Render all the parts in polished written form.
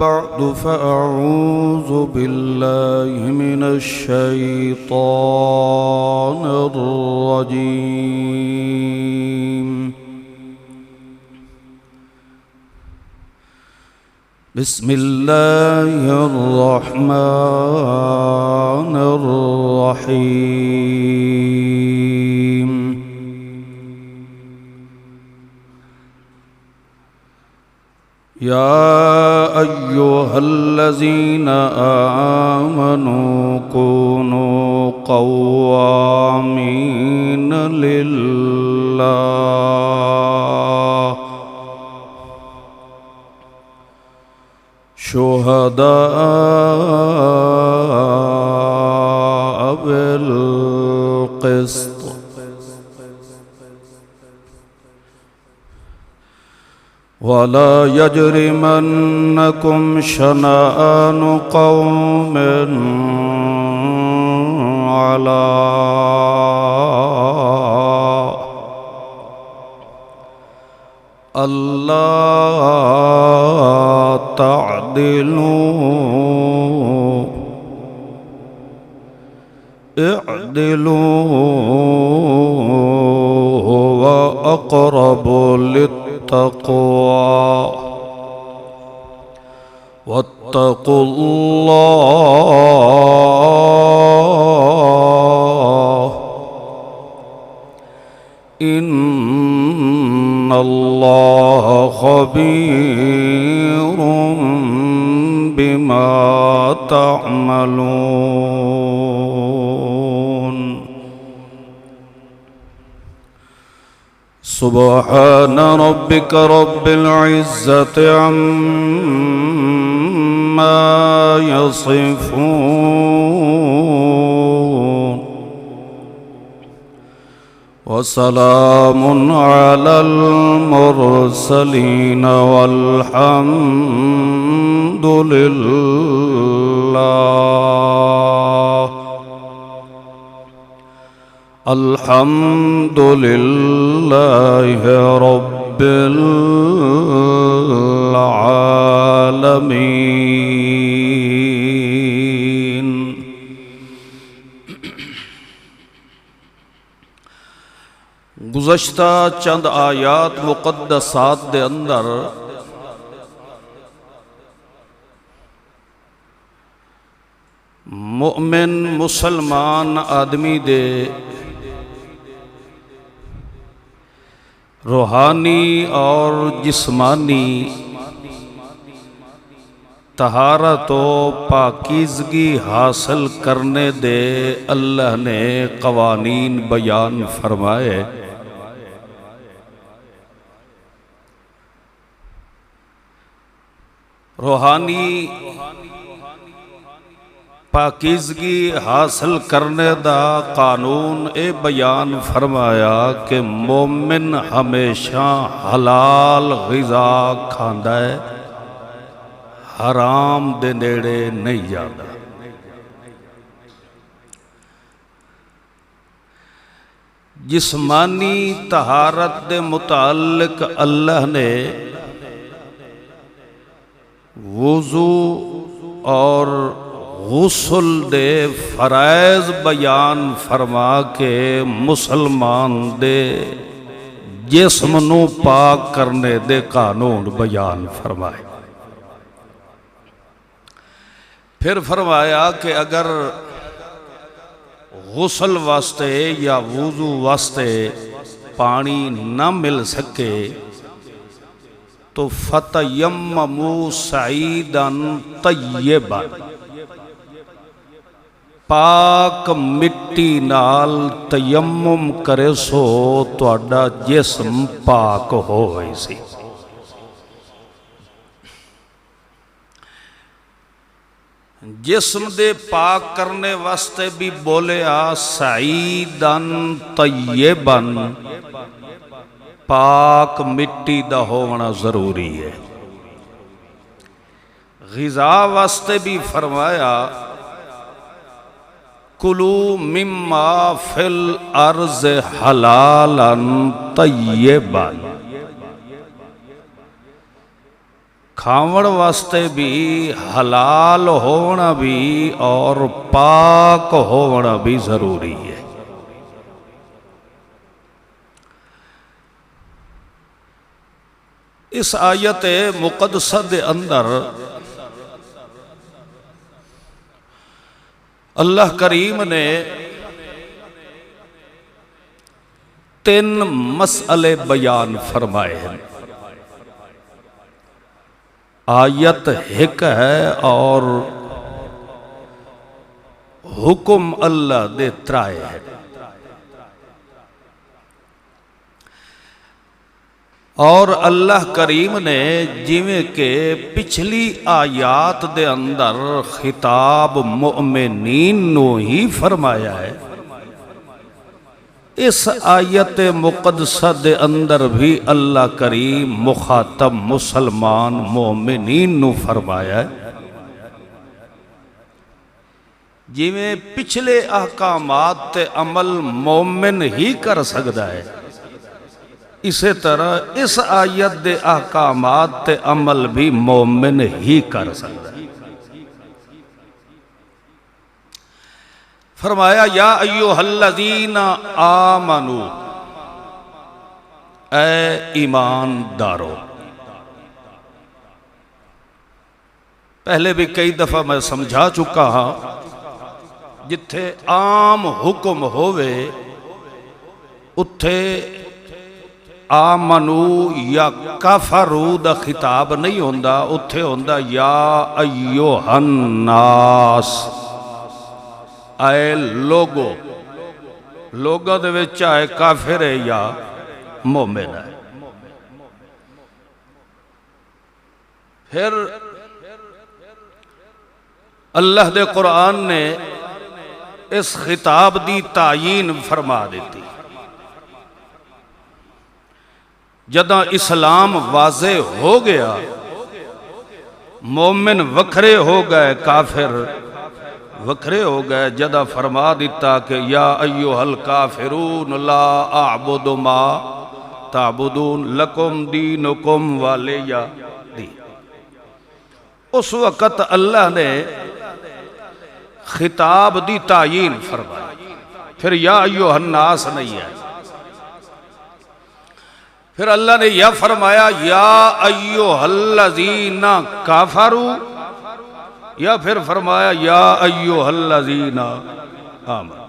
بعد فأعوذ بالله من الشيطان الرجيم. بسم الله الرحمن الرحيم. يا أيها الذين آمنوا كونوا قوامين لله شهداء بالقسط ولا يجرمنكم شنآن قوم على ألا تعدلوا اعدلوا هو أقرب للتقوى واتقوا الله إن الله خبير بما تعملون. سبحان ربك رب العزة عما يصفون وسلام على المرسلين والحمد لله الحمد لله رب العالمين. گزشتہ چند آیات مقدسات دے اندر مومن مسلمان آدمی دے روحانی اور جسمانی طہارت و پاکیزگی حاصل کرنے دے اللہ نے قوانین بیان فرمائے. روحانی پاکیزگی حاصل کرنے دا قانون اے بیان فرمایا کہ مومن ہمیشہ حلال غذا کھاندا ہے، حرام دے نیڑے نہیں جاتا. جسمانی طہارت دے متعلق اللہ نے وضو اور غسل دے فرائض بیان فرما کے مسلمان دے جسم نو پاک کرنے دے قانون بیان فرمائے. پھر فرمایا کہ اگر غسل واسطے یا وضو واسطے پانی نہ مل سکے تو فَتَيَمَّمُوا سَعِيدًا طَيِّبًا پاک مٹی نال تیمم کرے سو تہاڈا جسم پاک ہوئے سی. جسم دے پاک کرنے واسطے بھی بولیا سعیدن طیبن، پاک مٹی دا ہونا ضروری ہے. غذا واسطے بھی فرمایا کلو مما فی الارض حلالا طیبا، کھاون واسطے بھی حلال ہونا بھی اور پاک ہونا بھی ضروری ہے۔ اس آیت مقدسہ دے اندر اللہ کریم نے 3 مسئلے بیان فرمائے ہیں۔ آیت ایک ہے اور حکم اللہ دے 3 ہے۔ اور اللہ کریم نے جویں کہ پچھلی آیات دے اندر خطاب مؤمنین نو ہی فرمایا ہے، اس آیت مقدسہ دے اندر بھی اللہ کریم مخاطب مسلمان مومنین نو فرمایا ہے۔ جویں پچھلے احکامات تے عمل مومن ہی کر سکتا ہے، اسی طرح اس آیت دے احکامات تے عمل بھی مومن ہی کر سکتا ہے۔ فرمایا یا ایوہ الذین آمنو، اے ایماندارو۔ پہلے بھی کئی دفعہ میں سمجھا چکا ہاں، جتھے عام حکم ہوئے اتھے آمنو یا کفرو دا خطاب نہیں ہوندا، اتھے ہوندا یا ایوہ الناس، اے لوگو۔ لوگوں دے وچ چاہے کافر ہے یا مومن ہے۔ پھر اللہ دے قرآن نے اس خطاب دی تعیین فرما دیتی۔ جداں اسلام واضح ہو گیا، مومن وکھرے ہو گئے، کافر وکھرے ہو گئے، جداں فرما دیتا کہ یا ایوہ الکافرون لا اعبد ما تعبدون لکم دینکم ولیہ دین۔ اس وقت اللہ نے خطاب دی تعیین فرمائی، پھر یا ایوہ الناس نہیں ہے۔ پھر اللہ نے یہ فرمایا یا ایوہ الذین کافروا، یا پھر فرمایا یا ایوہ الذین آمنوا۔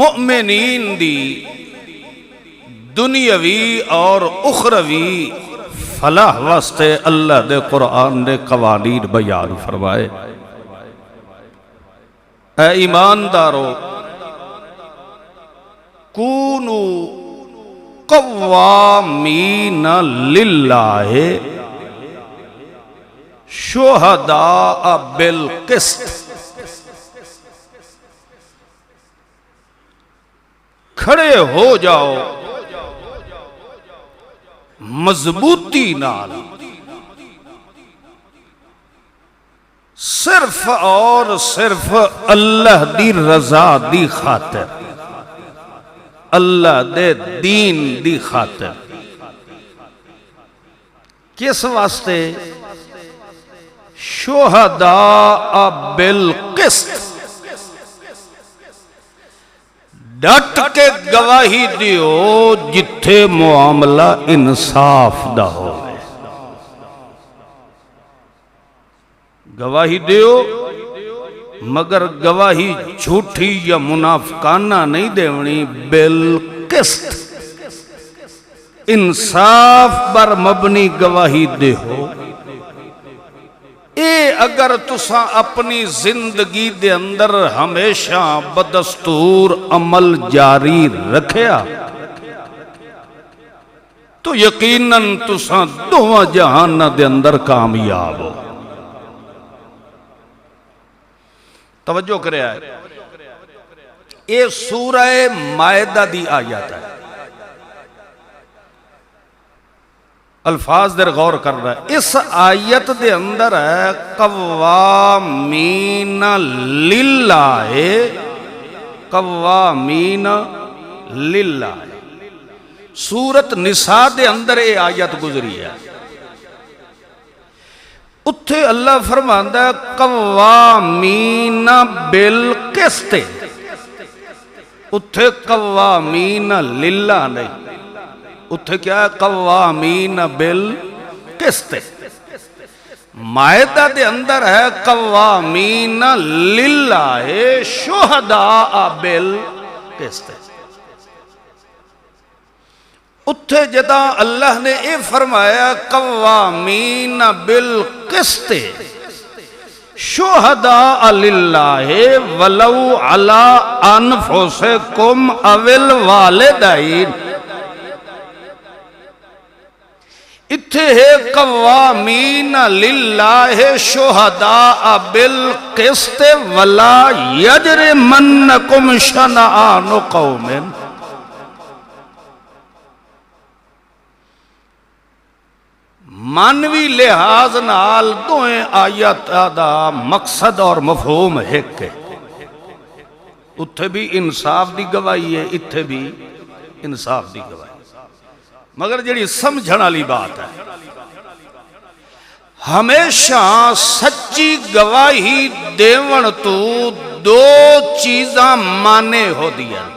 مؤمنین دی دنیاوی اور اخروی فلاح واسطے اللہ دے قرآن نے قوانین بیان فرمائے۔ اے ایماندارو، کونو قوامین للہ شہداء بالقسط، کھڑے ہو جاؤ مضبوطی نال، صرف اور صرف اللہ دی رضا دی خاطر، اللہ دے دین دی خاطر۔ کس واسطے؟ شہداء بالقسط، ڈٹ کے گواہی دیو جتھے معاملہ انصاف دا ہوئے۔ گواہی دیو مگر گواہی جھوٹی یا منافقانہ نہیں دیونی، بالقسط انصاف بر مبنی گواہی دیو۔ اے اگر تساں اپنی زندگی دے اندر ہمیشہ بدستور عمل جاری رکھیا تو یقیناً تساں دونوں جہان دے اندر کامیاب ہو۔ توجہ کرے آئے، یہ سورہ مائدہ دی آیات ہے۔ الفاظ در غور کر رہا ہے، اس آیت دے اندر ہے قوامین للہ، قوامین للہ، سورت نساء دے اندر یہ آیت گزری ہے. اتھے اللہ فرماندا ہے قوامین بالقسط. اتھے قوامین للہ نہیں، اتھے کیا ہے؟ قوامین بالقسط. مائدہ دے اندر ہے قوامین للہ شہداء بالقسط. اتھے جدا اللہ نے اے فرمایا قوامین بالقسط شہداء للہ ولو علی انفسکم او الوالدین. اتھے ہے قوامین للہ شہداء بالقسط ولا یجرمنکم شنآن قوم. مانوی لحاظ نال دوئیں آیت دا مقصد اور مفہوم ایک ہے. اتھے بھی انصاف دی گواہی ہے، اتھے بھی انصاف دی گواہی. مگر جڑی سمجھن والی بات ہے، ہمیشہ سچی گواہی دیون تو دو چیزاں مانے ہو دیا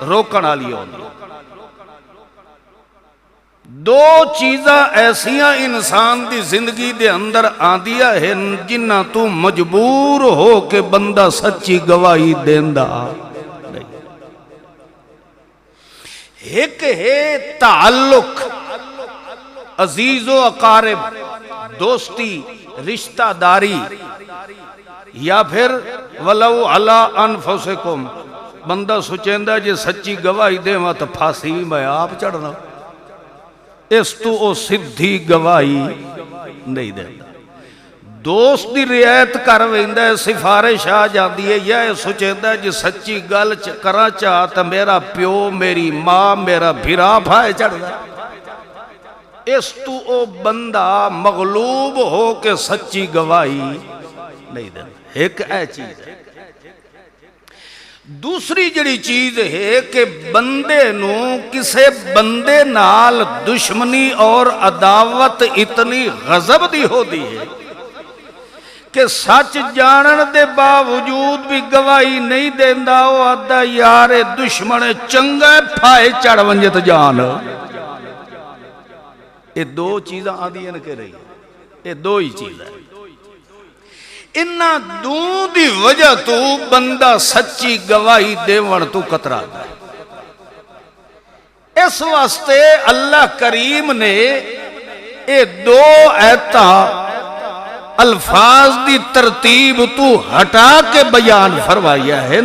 روکن والی ہو دی. دو چیزاں ایسیاں انسان دی زندگی دے اندر آندیا ہے جنہ تو مجبور ہو کے بندہ سچی گواہی دیندہ نہیں. ایک ہے تعلق، عزیز و اقارب، دوستی، رشتہ داری، یا پھر ولو علی انفسکم. بندہ سوچیندہ جے سچی گواہی دے تو پھانسی میں آپ چڑھنا، اس تو او سدھی گواہی نہیں دے. دوست دی رعایت کر ویندا ہے، سفارش آ جاندی ہے، یا سوچیندا ہے جے سچی گل کراں چاہ تے میرا پیو، میری ماں، میرا بھرا بھائی چڑھدا. اس تو او بندہ مغلوب ہو کے سچی گواہی نہیں دے. ایک اے چیز ہے. دوسری جڑی چیز ہے کہ بندے نو کسے بندے نال دشمنی اور عداوت اتنی غضب دی ہو دی ہے کہ سچ جانن دے باوجود بھی گواہی نہیں دیندا. او آدھا یار دشمن چنگا پھائے چڑھ ونجت جان. یہ دو چیزاں آدھیاں کہ رہی، یہ دو ہی چیز ہے. انہاں دو دی وجہ تو بندہ سچی گواہی دیون تو قطرہ ہے. اس واسطے اللہ کریم نے اے دو ایتاں الفاظ دی ترتیب تو ہٹا کے بیان فرمایا ہے.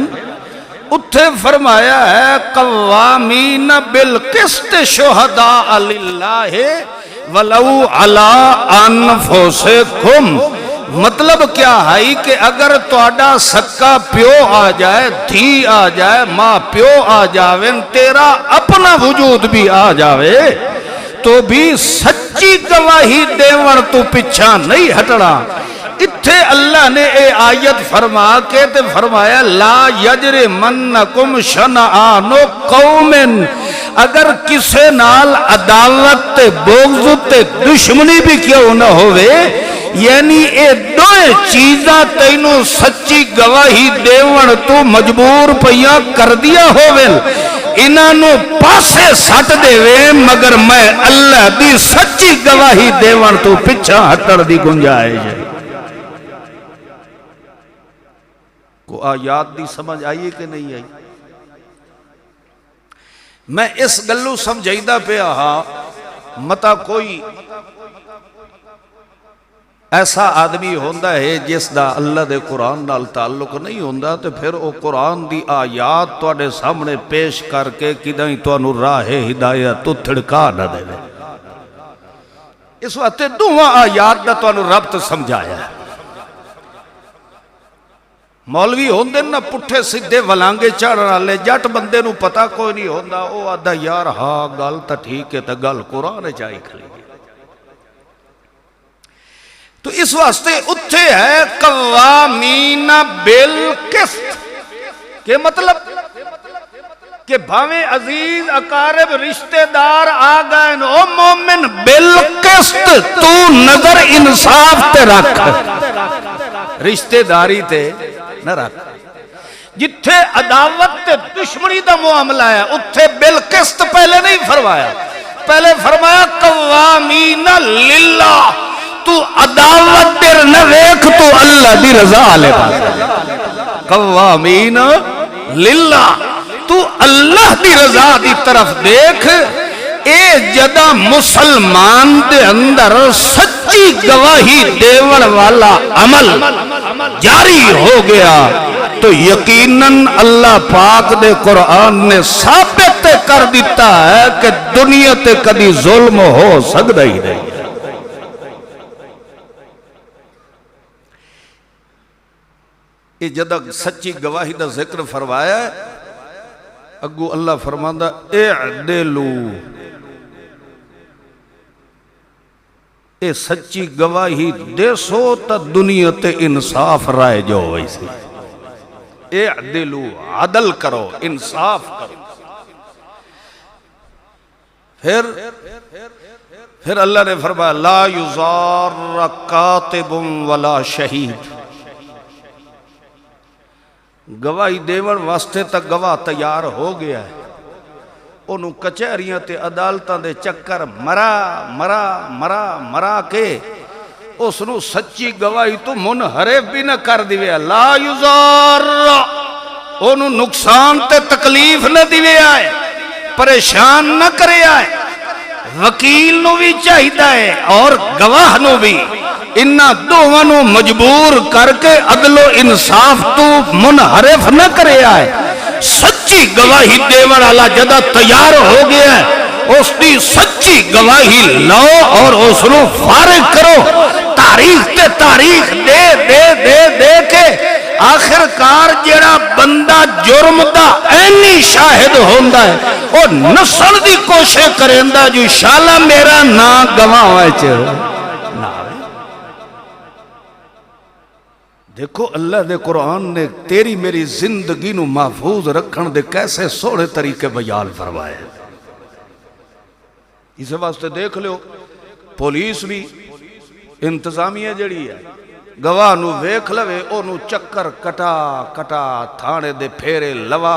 اتھے فرمایا ہے قوامین بالقسط شہداء للہ ولو علی انفسکم. مطلب کیا ہے کہ اگر توڑا سکا پیو آ جائے، دھی آ جائے، ماں پیو آ جاوے، تیرا اپنا وجود بھی آ جاوے تو بھی سچی گواہی دیون تو پچھا نہیں ہٹنا. اتھے اللہ نے اے آیت فرما کے تے فرمایا لا یجرمنکم شنآن قوم. اگر کسے نال عداوت تے بغض تے دشمنی بھی کیوں نہ ہوئے، یعنی اے دو چیزاں تینوں سچی گواہی دیون تو مجبور پیا کر دیا ہوئے، انہوں پاسے سٹ دے وے، مگر میں اللہ دی سچی گواہی دیون تو پچھا ہٹڑ دی گنجائے جائے. کو آیات دی سمجھ آئیے کہ نہیں آئی؟ میں اس گلو سمجھائیدہ پہ آہا متا کوئی ایسا آدمی ہوندہ ہے جس دا اللہ دے قرآن نال تعلق نہیں ہوندہ، تو پھر او قرآن دی آیات توڑے سامنے پیش کر کے کدائیں تو انو راہ ہدایت تو تھڑکا نہ دے دے. اس وقت دوہاں آیات دا تو انو ربط سمجھایا ہے. مولوی ہوندے نا پٹھے سدھے ولانگے چڑھنا لے، جٹ بندے نو پتا کوئی نہیں ہوندہ. او آدھا یار ہاں گل تا ٹھیک ہے تا گل قرآن چاہی کھلی. تو اس واسطے اتھے ہے قوامین بالقسط. کہ مطلب کہ بھاویں عزیز اقارب رشتہ دار آ گئے او مومن بالقسط تو نظر انصاف تے رکھ، رشتہ داری تے نہ رکھ۔ جتھے عداوت تے دشمنی دا معاملہ ہے اتھے بالقسط پہلے نہیں فرمایا، پہلے فرمایا قوامین للہ، تو عداوت در نہ ویکھ تو اللہ دی رضا لے پاس، قوامین للہ تو اللہ دی رضا دی طرف دیکھ۔ اے جدہ مسلمان دے اندر سچی گواہی دیون والا عمل جاری ہو گیا تو یقیناً اللہ پاک دے قرآن نے ثابت کر دیتا ہے کہ دنیا تے کدی ظلم ہو سکتا ہی نہیں۔ یہ جدہ سچی گواہی دا ذکر فرمایا ہے، اگو اللہ فرماندہ اعدلو، اے سچی گواہی دے سو تا دنیا تے انصاف رائے جو ویسے، اعدلو عدل کرو، انصاف کرو۔ پھر اللہ نے فرمایا لا یضار کاتب ولا شہید، گواہی دیون واسطے تک گواہ تیار ہو گیا ہے، انہوں کچہریاں تے عدالتاں دے چکر مرا کے اس نو سچی گواہی تو منحرف بھی نہ کر دیوے، لا یضار، انہوں نقصان تے تکلیف نہ دیوے آئے، پریشان نہ کرے آئے۔ وکیل نو بھی چاہیدہ ہے اور گواہ نو بھی، انہا دوانو مجبور کر کے عدل و انصاف تو منحرف نہ کرے آئے۔ سچی گواہی دیون والا جدہ تیار ہو گیا ہے، اس دی سچی گواہی لو اور اس نو فارغ کرو، تاریخ تے تاریخ دے کے آخرکار جیڑا بندہ جرم دا اینی شاہد ہوندہ ہے اور نسل دی کوشش کرندہ جو شالا میرا نا گواہ ہوئے چھو۔ دیکھو اللہ دے قرآن نے تیری میری زندگی نو محفوظ رکھن دے کیسے سوڑے طریقے بیان فرمائے۔ اسے واسطے دیکھ لو پولیس بھی انتظامیہ جڑی ہے، گواہ نو ویکھ لوے او نو چکر کٹا تھانے دے پھیرے لوا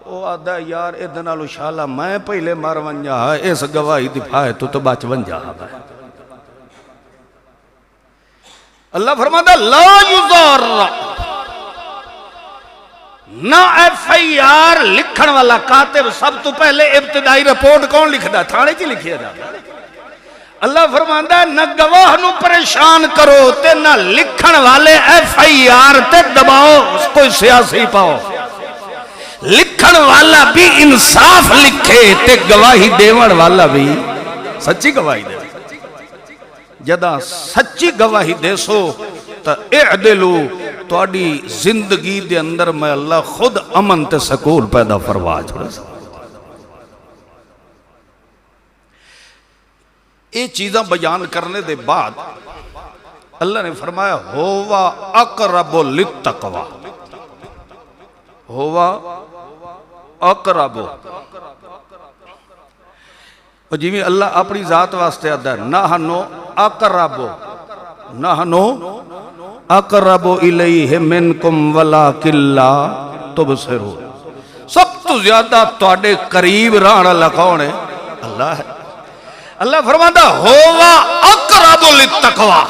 او آدھا یار ادنالو شالا میں پہلے مار ونجا ہے، اس گواہی دفاع تو بچ ونجا ہے۔ اللہ فرماتا لا یضار، نہ ایف آئی آر لکھن والا کاتب سب تو پہلے ابتدائی رپورٹ کون لکھ دا؟ تھانے چی لکھیا جاتا۔ اللہ فرماتا نہ گواہ نو پریشان کرو تے نہ لکھن والے ایف آئی آر تے دباؤ کوئی سیاسی پاؤ، لکھن والا بھی انصاف لکھے تے گواہی دیون والا بھی سچی گواہی دے۔ جدہ سچی گواہی دے سو تا اعدلو، تو اڈی زندگی دے اندر میں اللہ خود امن تے سکون پیدا فرما چھوڑے سا۔ یہ چیزاں بیان کرنے دے بعد اللہ نے فرمایا ہوا اقرب للتقوی، ہوا اقرب، اور جی میں اللہ اپنی ذات واسطے آدھا ہے نحنو اقرب الیہ منکم ولکن لا تبصرون، سب تو زیادہ تواڈے قریب رہن والا کون ہے؟ اللہ ہے۔ اللہ فرماتا ہوا اقرب للتقوی،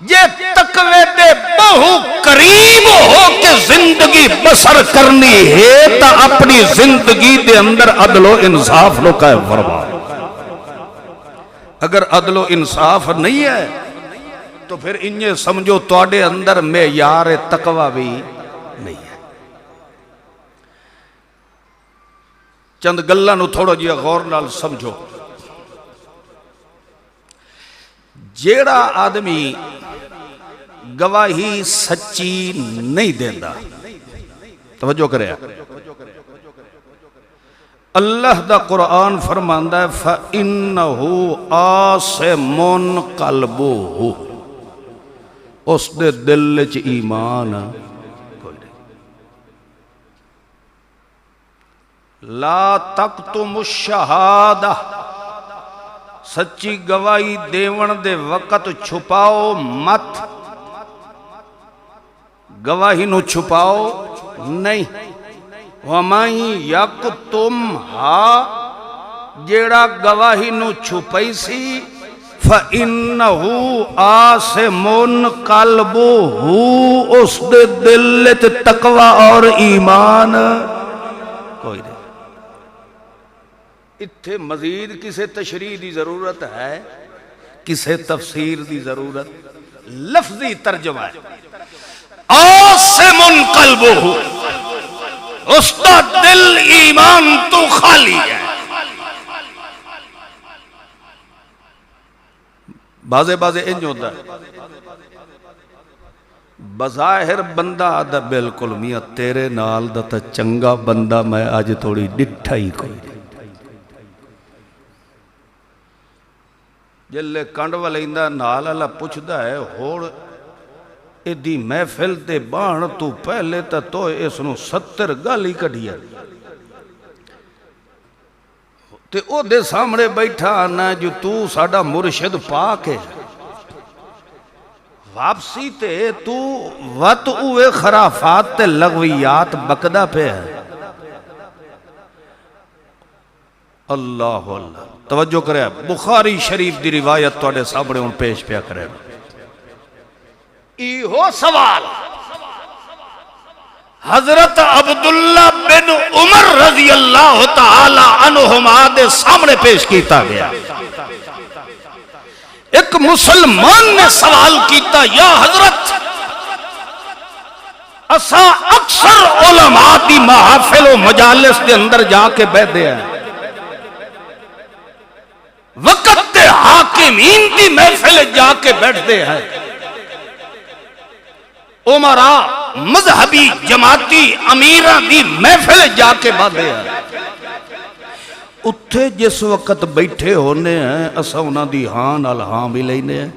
یہ تقوی دے بہو قریب ہو کے زندگی بسر کرنی ہے تا اپنی زندگی دے اندر عدل و انصاف لو قائم فرما۔ اگر عدل و انصاف نہیں ہے تو پھر انہیں سمجھو تواڈے اندر معیار تقوی بھی نہیں ہے۔ چند گلاں نو تھوڑا جیا غور نال سمجھو۔ جیڑا آدمی گواہی سچی نہیں دیندہ، توجہ کرے، اللہ دا قرآن فرماندہ ہے فَإِنَّهُ آسِمٌ قَلْبُهُ، اس دے دل چ ایمان کوئی نہیں۔ لا تکتم الشہادہ، سچی گواہی دیون دے وقت چھپاؤ مت، گواہی نو چھپاؤ نہیں۔ وَمَن یکتمھا، جیڑا گواہی نو چھپائی سی، فَإِنَّهُ آسِمٌ قَلْبُهُ، اس دے دل تے تقوی اور ایمان کوئی نہیں۔ اتھے مزید کسے تشریح دی ضرورت ہے، کسے تفسیر دی ضرورت؟ لفظی ترجمہ ہے، آسِمٌ قَلْبُهُ، اس کا دل ایمان تو خالی ہے۔ بازے انج ہوتا ہے، بظاہر بندہ آدھا بالکل میاں تیرے نال دا تا چنگا بندہ میں آج تھوڑی ڈٹھا ہی کوئی، جلے کنڈ والیندہ نال اللہ پوچھدا ہے ہوڑ ایدی محفل تے بان تو پہلے تا تو اس نو 70 گالی کڑھیا تے او دے سامنے بیٹھا آنا جو تو ساڑا مرشد پاک ہے، واپسی تے تو وط اوے خرافات تے لغویات بکدہ پہ ہے۔ اللہ اللہ، توجہ کرے، بخاری شریف دی روایت توڑے سامنے ان پیش پیا کرے۔ ایہو سوال حضرت عبداللہ بن عمر رضی اللہ تعالی عنہما دے سامنے پیش کیتا گیا۔ ایک مسلمان نے سوال کیتا، یا حضرت اسا اکثر علماء دی محافل و مجالس دے اندر جا کے بیٹھے ہیں، وقت دے حاکمین دی محفل جا کے بیٹھتے ہیں، عمراء مذہبی جماعتی امیرہ دی محفل جا کے باندھے ہیں، اتھے جس وقت بیٹھے ہونے ہیں اسا انہاں دی ہاں نال ہاں بھی لینے ہیں،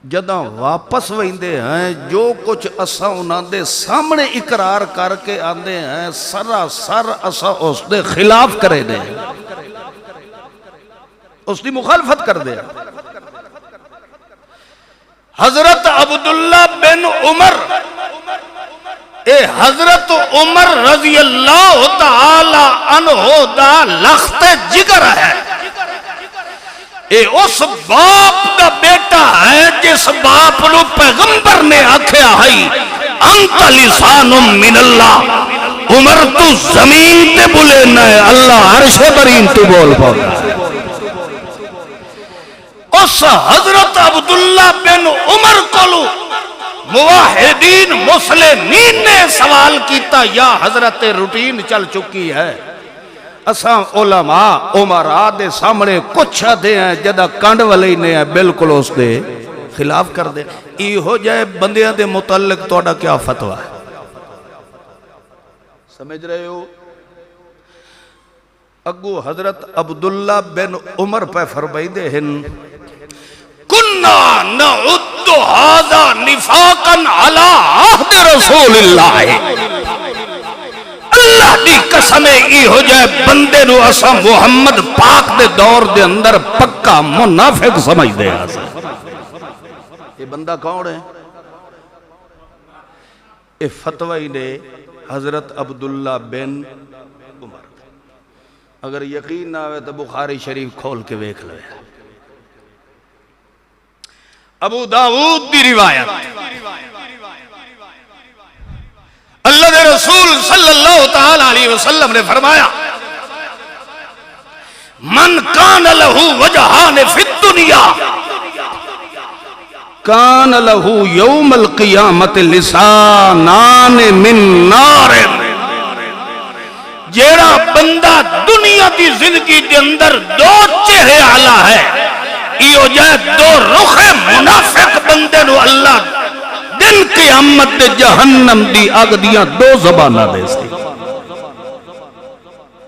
جداں واپس ویندے ہیں جو کچھ اسا انہاں دے سامنے اقرار کر کے آندے ہیں سراسر اسا اس دے خلاف کرے دے، اس دی مخالفت کر دے۔ حضرت عبداللہ بن عمر، اے حضرت عمر رضی اللہ تعالی عنہ دا لخت جگر ہے، اے اس باپ دا بیٹا ہے جس باپ نو پیغمبر نے آکھیا ہے انت لسان من اللہ، عمر تو زمین تے بولے نہ اللہ عرش برین تو بول پاؤ۔ اس حضرت عبداللہ بن عمر کو موحدین مسلمین نے سوال کیتا، یا حضرت روٹین چل چکی ہے، اساں علماء عمراء دے سامنے کچھ دے ہیں جدہ کانڈ والے نے ہیں بالکل اس دے خلاف کر دے۔ ای ہو جائے بندیاں دے متعلق توڑا کیا فتوہ ہے، سمجھ رہے ہو؟ اگو حضرت عبداللہ بن عمر پہ فرمائی دے ہن، کننا نعد هذا نفاقا على عہد رسول اللہ، اللہ دی قسم ای ہو جائے بندے نو اسا محمد پاک دے دور دے اندر پکا منافق سمجھ دے آسا۔ یہ بندہ کون ہے؟ یہ فتوی نے حضرت عبداللہ بن عمر۔ اگر یقین نہ ہوئے تو بخاری شریف کھول کے ویکھ لے۔ ابو داؤد دی روایت، اللہ دے رسول صلی اللہ تعالی علیہ وسلم نے فرمایا، من کان لہو وجہان فی الدنیا کان لہو یوم القیامت لسانان من نار، جیڑا بندہ دنیا دی زندگی دے اندر دو چہرے آلہ ہے، ایو جائے دو رخ منافق بندے نو اللہ دن قیامت دے جہنم دی آگ دیاں دو زبانہ دے سی۔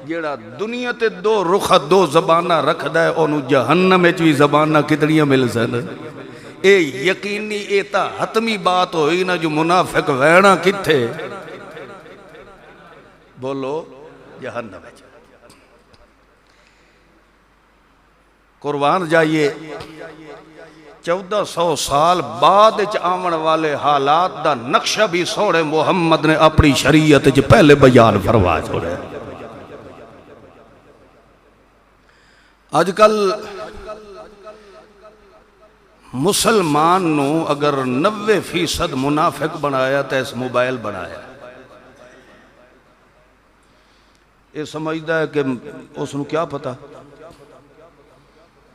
جیڑا دنیا تے دو رخ دو زبانہ رکھ دائے انہوں جہنم میں چوی زبانہ کتنیاں مل سن۔ اے یقینی اے تا حتمی بات ہوئی نا جو منافق وینا کتھے بولو جہنم ہے۔ قربان جائیے 1400 سال بعد آمن والے حالات دا نقشہ بھی سوڑے محمد نے اپنی شریعت پہلے بیان فرما چھوڑے۔ آج کل مسلمان نو اگر 90% منافق بنایا تو اس موبائل بنایا، یہ سمجھتا ہے کہ اس نو کیا پتا،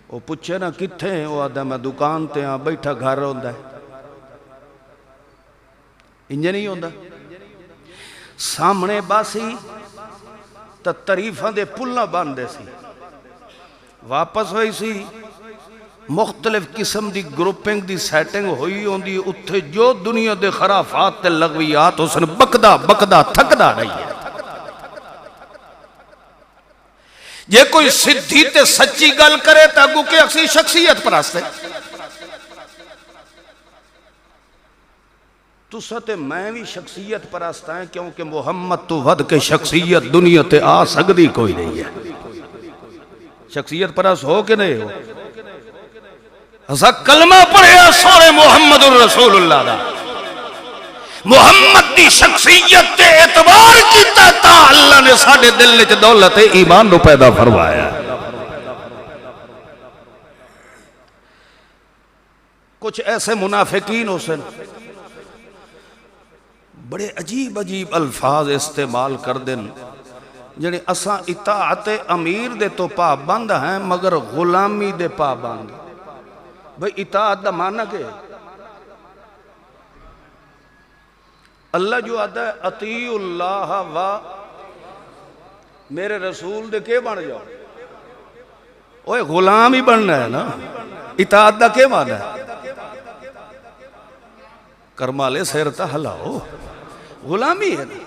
وہ پوچھے نا کتھے ہیں، وہ آدھا میں دکان تے ہاں بیٹھا گھر ہوندا ہے، انجھے نہیں ہوندا، سامنے باسی تا تعریفاں دے پلنا بن دے سی، واپس ہوئی سی مختلف قسم دی گروپنگ دی سیٹنگ ہوئی ہوندی، اتھے جو دنیا دے خرافات تے لغویات اس نے بکدا بکدا تھکدا رہی ہے۔ یہ کوئی سدھی تے سچی گل کرے تا اگو کہ اکسی شخصیت پرستے، تو ستے میں بھی شخصیت پرستا ہے، کیونکہ محمد تو ود کے شخصیت دنیا تے آ سکتی کوئی نہیں ہے۔ شخصیت پرست ہو کہ نہیں ہو؟ ایسا کلمہ پڑھے سوڑے محمد الرسول اللہ دا، محمد دی شخصیت تے اعتبار کیتا تا اللہ نے ساڑھے دل لچ دولت ایمان نو پیدا فرمایا۔ کچھ ایسے منافقین ہو سن بڑے عجیب عجیب الفاظ استعمال کر دن، یعنی اساں اطاعت امیر دے تو پابند ہیں مگر غلامی دے پابند۔ بھئی اطاعت دا معنی کہ اللہ جو آتا ہے اطیع اللہ و میرے رسول دے کے بن جاؤ، اوہ غلام ہی بننا ہے نا، اطاعت دا کے معنی ہے؟ کرمالے سیرتا ہلاؤ، غلامی ہے نا۔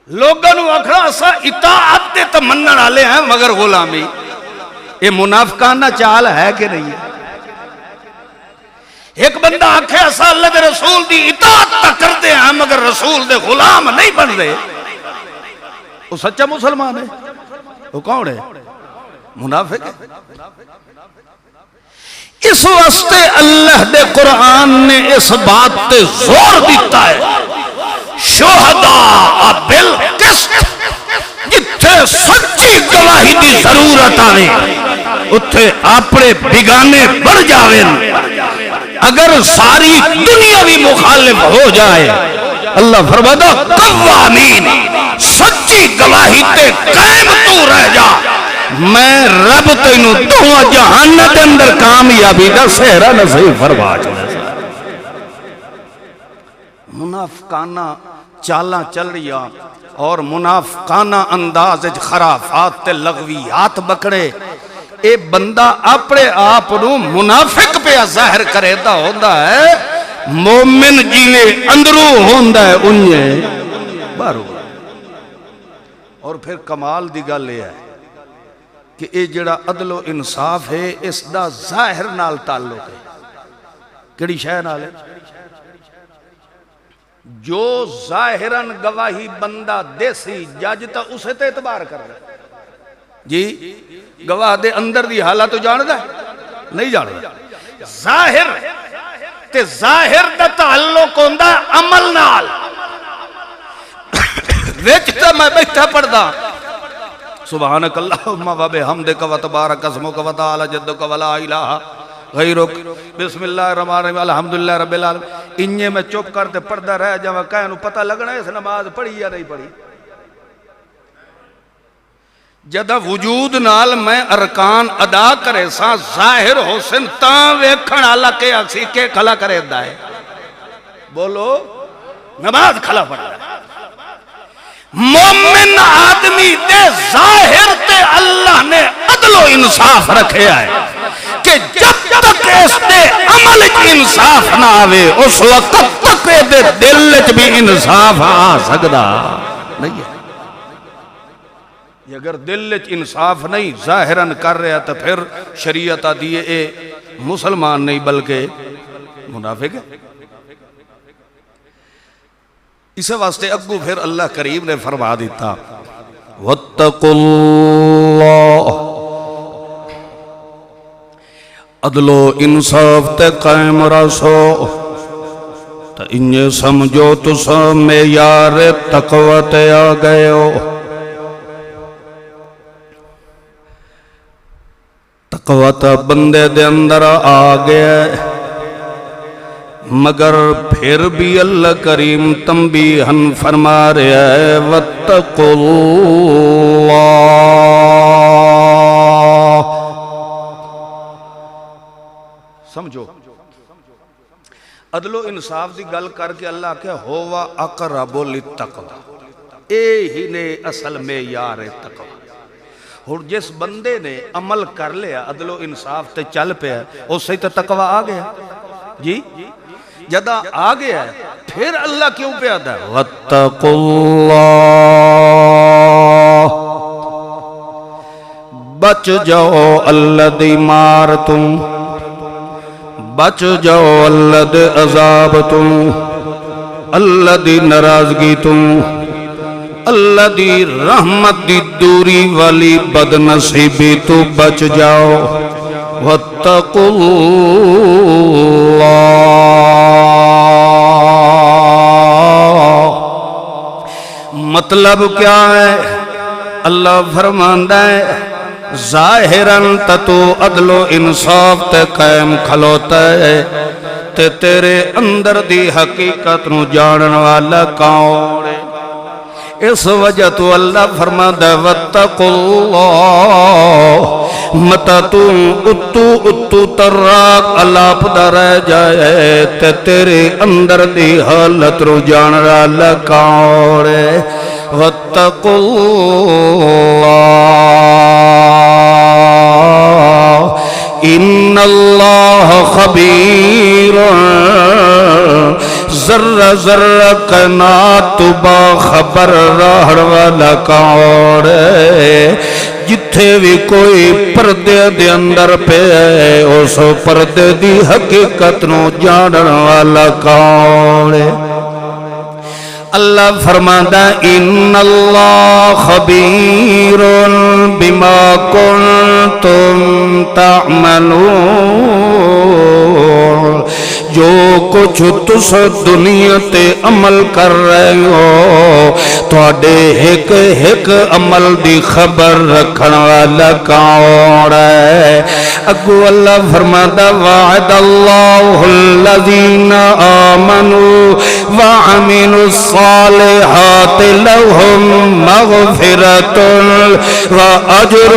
لوگوں نے اکھڑا سا اطاعت دے تمنن آلے ہیں مگر غلامی، یہ منافقانہ چال ہے کہ نہیں ہے؟ ایک بندہ آنکھے ایسا اللہ دے رسول دی اطاعت تا کر دے ہیں مگر رسول دے غلام نہیں بن دے، وہ سچا مسلمان ہے؟ وہ کون ہے؟ منافق ہے۔ اس واسطے اللہ دے قرآن نے اس بات تے زور دیتا ہے، شہداء بالقسط، جتھے سچی گواہی دی ضرورت آئے اتھے اپنے بگانے بڑھ جاویں، اگر ساری دنیا بھی مخالف ہو جائے اللہ فرماتا قوامین، سچی گواہی تے قائم تو رہ جا، میں رب تینوں تو جہان دے اندر کامیابی دا سہرا نصیب فرما چھوڑے۔ منافقانہ چالاں چل رہی اور منافقانہ انداز خرافات تے لغویات بکڑے، اے بندہ اپنے آپ نو منافق پہ ظاہر کرے دا ہوندہ ہے، مومن جینے اندروں ہوندہ ہے انہیں بارو۔ اور پھر کمال دی گل یہ ہے کہ اے جڑا عدل و انصاف ہے اس دا ظاہر نال تعلق ہے، کیڑی شے نال ہے؟ جو ظاہراً گواہی بندہ دیسی جج تا اسے تے اعتبار کر رہا ہے، جی گواہ دے اندر دی حالات تو جان دا ہے نہیں جان دا، ظاہر تے ظاہر دا تعلق ہوندہ عمل نال۔ ویچتا میں بیٹھا پڑھدا سبحانک اللہم و بحمدک و تبارک اسمک و تعالی جدک و لا الہ غیرک بسم اللہ الرحمن الرحیم الحمدللہ رب العالمین، انہیں میں چپ کرتے پڑھدا رہ جاواں کہنو پتہ لگنا ہے اس نماز پڑھی یا نہیں پڑھی۔ جدہ وجود نال میں ارکان ادا کرے ساں ظاہر حسن تاں ویکھن اللہ کے اکسی کے کھلا کرے دائے، بولو نماز کھلا پڑھا۔ مومن آدمی دے ظاہر تے اللہ نے عدل و انصاف رکھے آئے کہ جب تک اس دے عمل انصاف نہ آوے اس وقت تک دے دل بھی انصاف آ سکدا نہیں ہے۔ اگر دل انصاف نہیں ظاہراً کر رہا تو پھر شریعت دیئے اے مسلمان نہیں بلکہ منافق ہے۔ اسے واسطے اگو پھر اللہ کریم نے فرما دیتا وَاتَّقُوا اللَّهَ عدل و انصاف تے قائم رسو تو انجے سمجھو تو معیار تقوی تے آ گئے ہو تقوی تا بندے دے اندر آ گیا مگر پھر بھی اللہ کریم تنبیہن فرما رہا ہے وَاتَّقُوا اللَّهَ سمجھو عدل و انصاف دی گل کر کے اللہ کہ ہوا اقرب للتقوی اے ہی نے اصل معیار تقوی اور جس بندے نے عمل کر لیا عدل و انصاف تے چل پیا اس سے تو تقوی آ گیا جی جدہ آ گیا ہے پھر اللہ کیوں پہ آتا ہے وَاتَّقُوا اللَّهَ بچ جاؤ الذی مارتم بچ جاؤ الذی عذابتم الذی ناراضگی تم الذی رحمت دی دوری والی بدنصیبی تو بچ جاؤ وَاتَّقُوا اللَّهَ مطلب کیا ہے اللہ فرماندہ ہے ظاہراً تو عدل و انصاف تے قائم کھلوتا ہے تے تیرے اندر دی حقیقت نو جانن والا کون ہے اس وجہ تو اللہ فرماتا ہے وَاتَّقُوا اللَّهَ متا تو اتو تراک الاپ دا رہ جائے تے تیرے اندر دی حالت رو جان والا کون ہے وَاتَّقُوا اللَّهَ ان اللہ خبیر ذرہ ذرہ کائنات با خبر راہڑ والا کون ہے جتھے بھی کوئی پردے دے اندر پہ ہے اس پردے دی حقیقت نو جانن والا کون ہے اللہ فرماتا ان اللہ خبیر بما کنتم تعملون جو کچھ تس دنیا تے عمل کر رہے ہو تواڈے ایک ایک عمل دی خبر رکھن والا کون ہے اگو اللہ فرماتا وعد اللہ الذین آمنوا وعملوا الصالحات لهم مغفرۃ واجر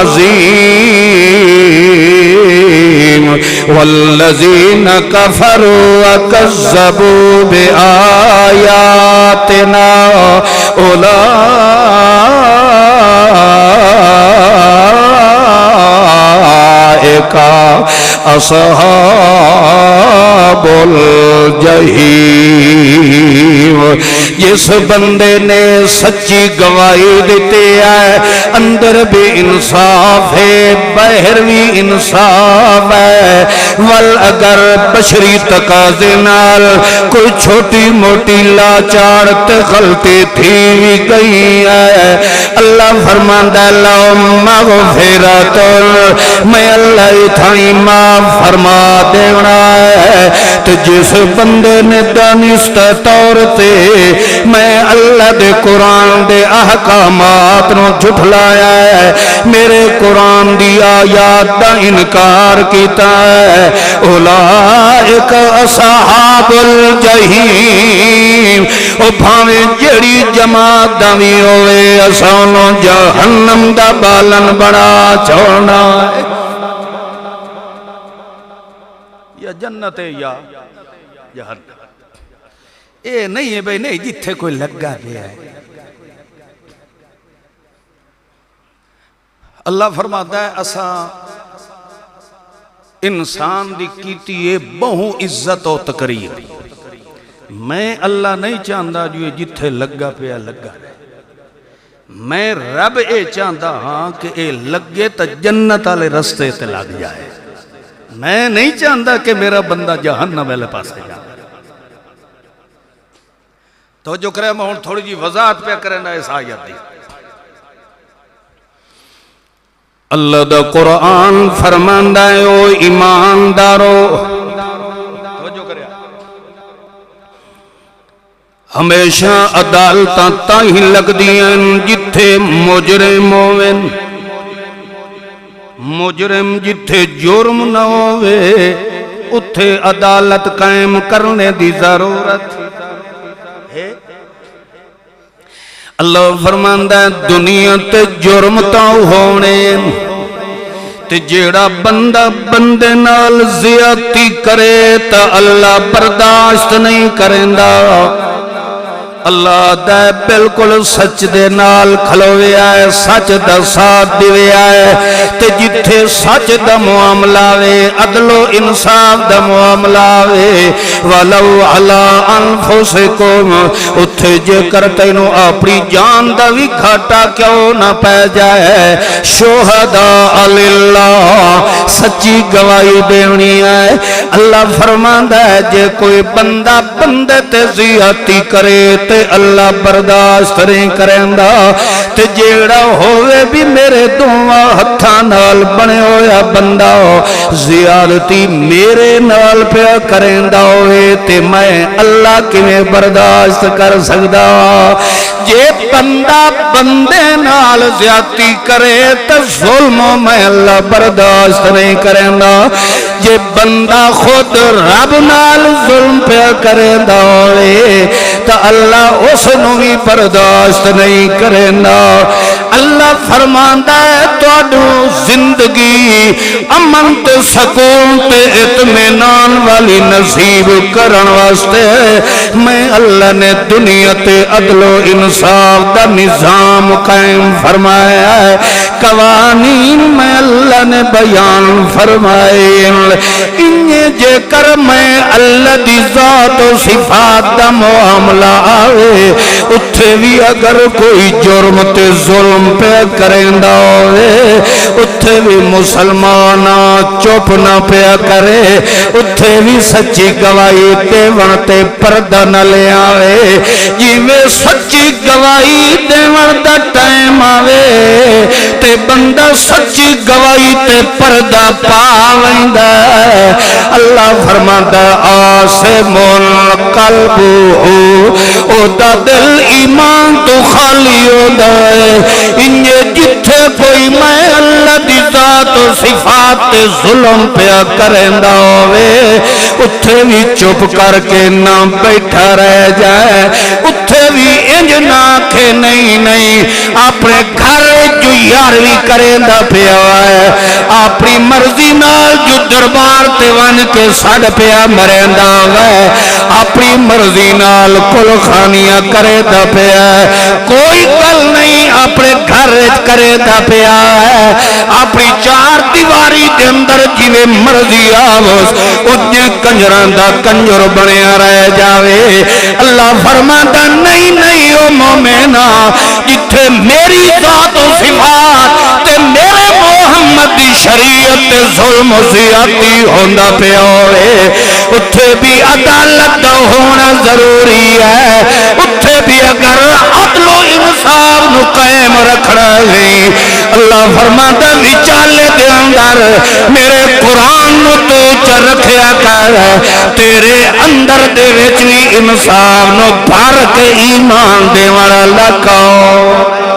عظیم والذین کفروا وکذبوا بآیاتنا اولئک اصحاب الجحیم جس بندے نے سچی گواہی دیتے ہے اندر بھی انصاف ہے باہر بھی انصاف ہے ول اگر بشری تقاضے نال کوئی چھوٹی موٹی لاچارت غلطی تھی بھی گئی ہے اللہ فرماندا لهم مغفرۃ میں اللہ تھائی معاف فرما دینا ہے تو جس بندے نے دانست طور تے میں اللہ دے قرآن دے احکامات نو جھٹلایا ہے میرے قرآن دی آیات دا انکار کیتا ہے اولئک اصحاب الجحیم او بھاویں جڑی جماعت دا وی ہوئے اسانو جہنم دا بالن بنا چھوڑنا ہے یا جنت یا جہنم اے نہیں ہے بھئی نہیں جتھے کوئی لگا گیا ہے اللہ فرماتا ہے اساں انسان دی کیتی ہے بہو عزت و تقریر میں اللہ نہیں چاہتا جو جتھے لگا پیا لگا میں رب اے چاہتا ہاں کہ اے لگے تا جنت والے رستے تے لگ جائے میں نہیں چاہتا کہ میرا بندہ جہنم والے پاسے جائے توجہ کرے میں تھوڑی جی وضاحت پہ کرنا اس آیت دی اللہ دا قرآن فرماندا ہے او ایماندارو توجہ کرے ہمیشہ عدالتاں تاں ہی لگ دیاں جتھے مجرم ہوویں مجرم جتھے جرم نہ ہووے اتھے عدالت قائم کرنے دی ضرورت ہے اللہ فرماندا ہے دنیا تے جرم تاں ہونے تے جیڑا بندہ بندے نال زیادتی کرے تا اللہ برداشت نہیں کریندا اللہ دے بالکل سچ دے نال کھلوے آئے سچ دا ساتھ دیوے آئے تے جتھے سچ دا معاملہ وے عدل و انصاف دا معاملہ وے وَلَوْ عَلَىٰ أَنفُسِكُمْ اتھے جے کرتے نو اپنی جان دا بھی گھاٹا کیوں نہ پہ جائے شہداء للہ سچی گواہی دینی ہے اللہ فرماندا ہے جے کوئی بندہ بندے تے زیادتی کرے تے اللہ برداشت نہیں کریندا تے جیڑا ہوئے بھی میرے دعا ہتھاں نال بنے ہویا بندہ زیادتی میرے نال پیا کریندا ہوئے تے میں اللہ کیویں برداشت کر سکدا جے بندہ بندے نال زیادتی کرے تے ظلم میں اللہ برداشت نہیں کریندا جے بندہ خود رب نال ظلم پیا کریندا ہوئے تا اللہ اس نو بھی برداشت نہیں کرنا اللہ فرماندا ہے تواڈو زندگی امن تے سکون تے اطمینان والی نصیب کرن واسطے میں اللہ نے دنیا تے عدل و انصاف دا نظام قائم فرمایا ہے قوانین میں اللہ نے بیان فرمائے انہیں جے کر میں اللہ دی ذات و صفات دا معاملہ آوے اتھے بھی اگر کوئی جرم تے ظلم پہ کریندا ہوئے اتھے بھی مسلمانہ چپ نہ پہ کرے اتھے بھی سچی گواہی دیون تے پردہ نہ لے آوے جیویں سچی گواہی دیون دا ٹائم آوے تے بندہ سچی گواہی تے پردہ پاویندا اللہ فرماندا آسمون قلب او دا دل ایمان تو خالی ہو دائے انہیں جتھے کوئی میں اللہ دی ذات و صفات تے ظلم پیا کریندا ہوئے اتھے بھی چپ کر کے نہ بیٹھا رہ جائے اتھے بھی انج نہ کہ نہیں اپنے گھر جو یاروی کریندا پیا ہے اپنی مرضی نال جو دربار تے ون کے سڑ پیا مریندا ہے اپنی مرضی نال کل خانیاں کرے دا پیا ہے کوئی گل نہیں اپنے گھر کرے دا پیا ہے اپنی چار دیواری دے اندر جویں مرضی آوس اُنہیں کنجران دا کنجر بنیا رہ جاوے اللہ فرماتا نہیں او مومنہ جتھے میری ذات و صفات تے میرے محمد دی شریعت تے ظلم و زیادتی ہوندا پیا ہوئے اتھے بھی عدالت دا ہونا ضروری ہے اتھے بھی اگر عدل و انصاف نو قائم رکھنا ہے اللہ فرماتا وچالے دے اندر میرے قرآن نو تو چر رکھیا کر تیرے اندر دے وچ وی انصاف نو بھر کے ایمان دے والا لکھاؤ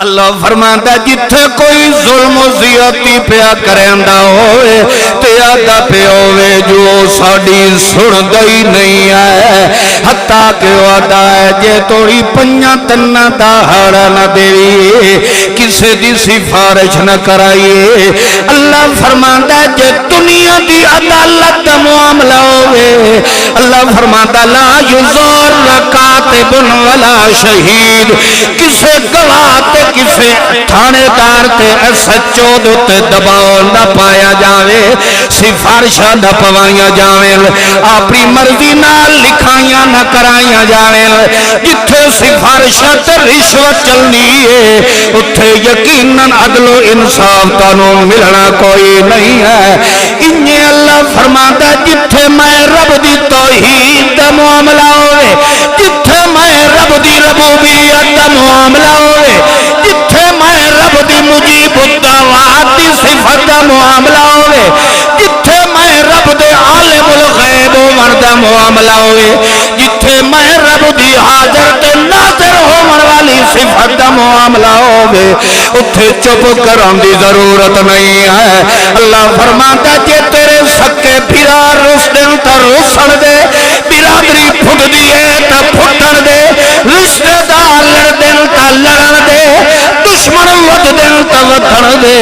اللہ فرماتا جتھے کوئی ظلم و زیادتی پیا کریندا ہوئے تے آدھا پیا ہوئے جو ساڑی سن گئی نہیں ہے حتیٰ کہ وعدہ ہے جے توڑی پنجا تنہ دا ہڑا نہ دیوی کسے دی سفارش نہ کرائیے اللہ فرماتا جے دنیا دی عدالت دا معاملہ ہوئے اللہ فرماتا لا یزور کاتب ولا شہید کسے گواہ تے کسے تھانے دار تے سچو دوتے دباؤ نہ پایا جاوے سفارشہ نہ پوائیا جاوے اپنی مرضی نہ لکھائیاں نہ کرائیاں جاوے جتھے سفارشہ تے رشوت چلنی ہے اتھے یقیناً عدل و انصاف تانوں ملنا کوئی نہیں ہے انہیں اللہ اللہ فرماتا جتھے میں رب دی توحید دا معاملہ ہوئے، جتھے میں رب دی ربوبیت دا معاملہ ہوئے، جتھے میں رب دی مجیب الدعوات دی صفت دا معاملہ ہوئے، جتھے میں رب دے عالم الغیب ہون دا معاملہ ہوئے، جتھے میں رب دی حاضر تے ناظر ہون والی صفت دا معاملہ ہوئے، اتھے چپ کرن دی ضرورت نہیں ہے۔ اللہ فرماتا جے تیرے سکے بھیرا رسدن تا رسن دے، برادری پھٹ دیئے تا پھٹن دے، رشتہ دار لڑدن تا لڑن دے، دشمن وددن تا ودن دے،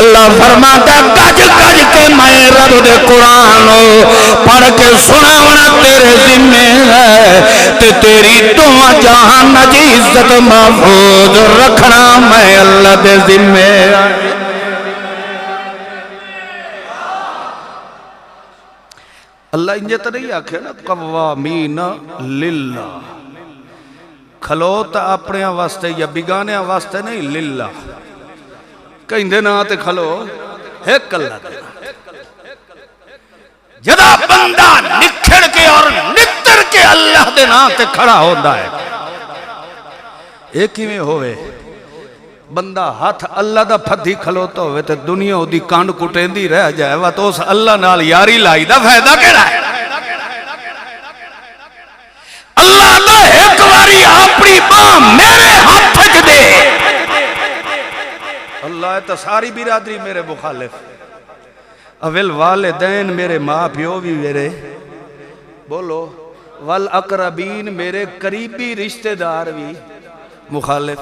اللہ فرماتا گج گج کے میں رب دے قرآن پڑھ کے سناونا تیرے ذمہ ہے، تے تیری دعا جہان جی عزت محفوظ رکھنا میں اللہ دے ذمہ ہے۔ اللہ انجے تو نہیں آکھے نا قوامین للہ، کھلو تا اپنے واسطے یا بگانے واسطے نہیں، للہ کہیں دینا آتے کھلو ایک اللہ دینا۔ جدا بندہ نکھڑ کے اور نتر کے اللہ دینا آتے کھڑا ہوتا ہے، ایک ہی میں ہوئے بندہ ہاتھ اللہ دا پھدی کھلوتا ہوئے تے دنیا دی کانڈ کٹیں دی رہ جائے وہ تو اس اللہ نال یاری لائی دا فائدہ کہڑا ہے؟ اللہ دا ایک واری اپنی ماں میرے ہاتھ تک دے، اللہ ہے تو ساری برادری میرے مخالف، اول والدین میرے ماں پیو بھی میرے، بولو والاقربین میرے قریبی رشتہ دار بھی مخالف،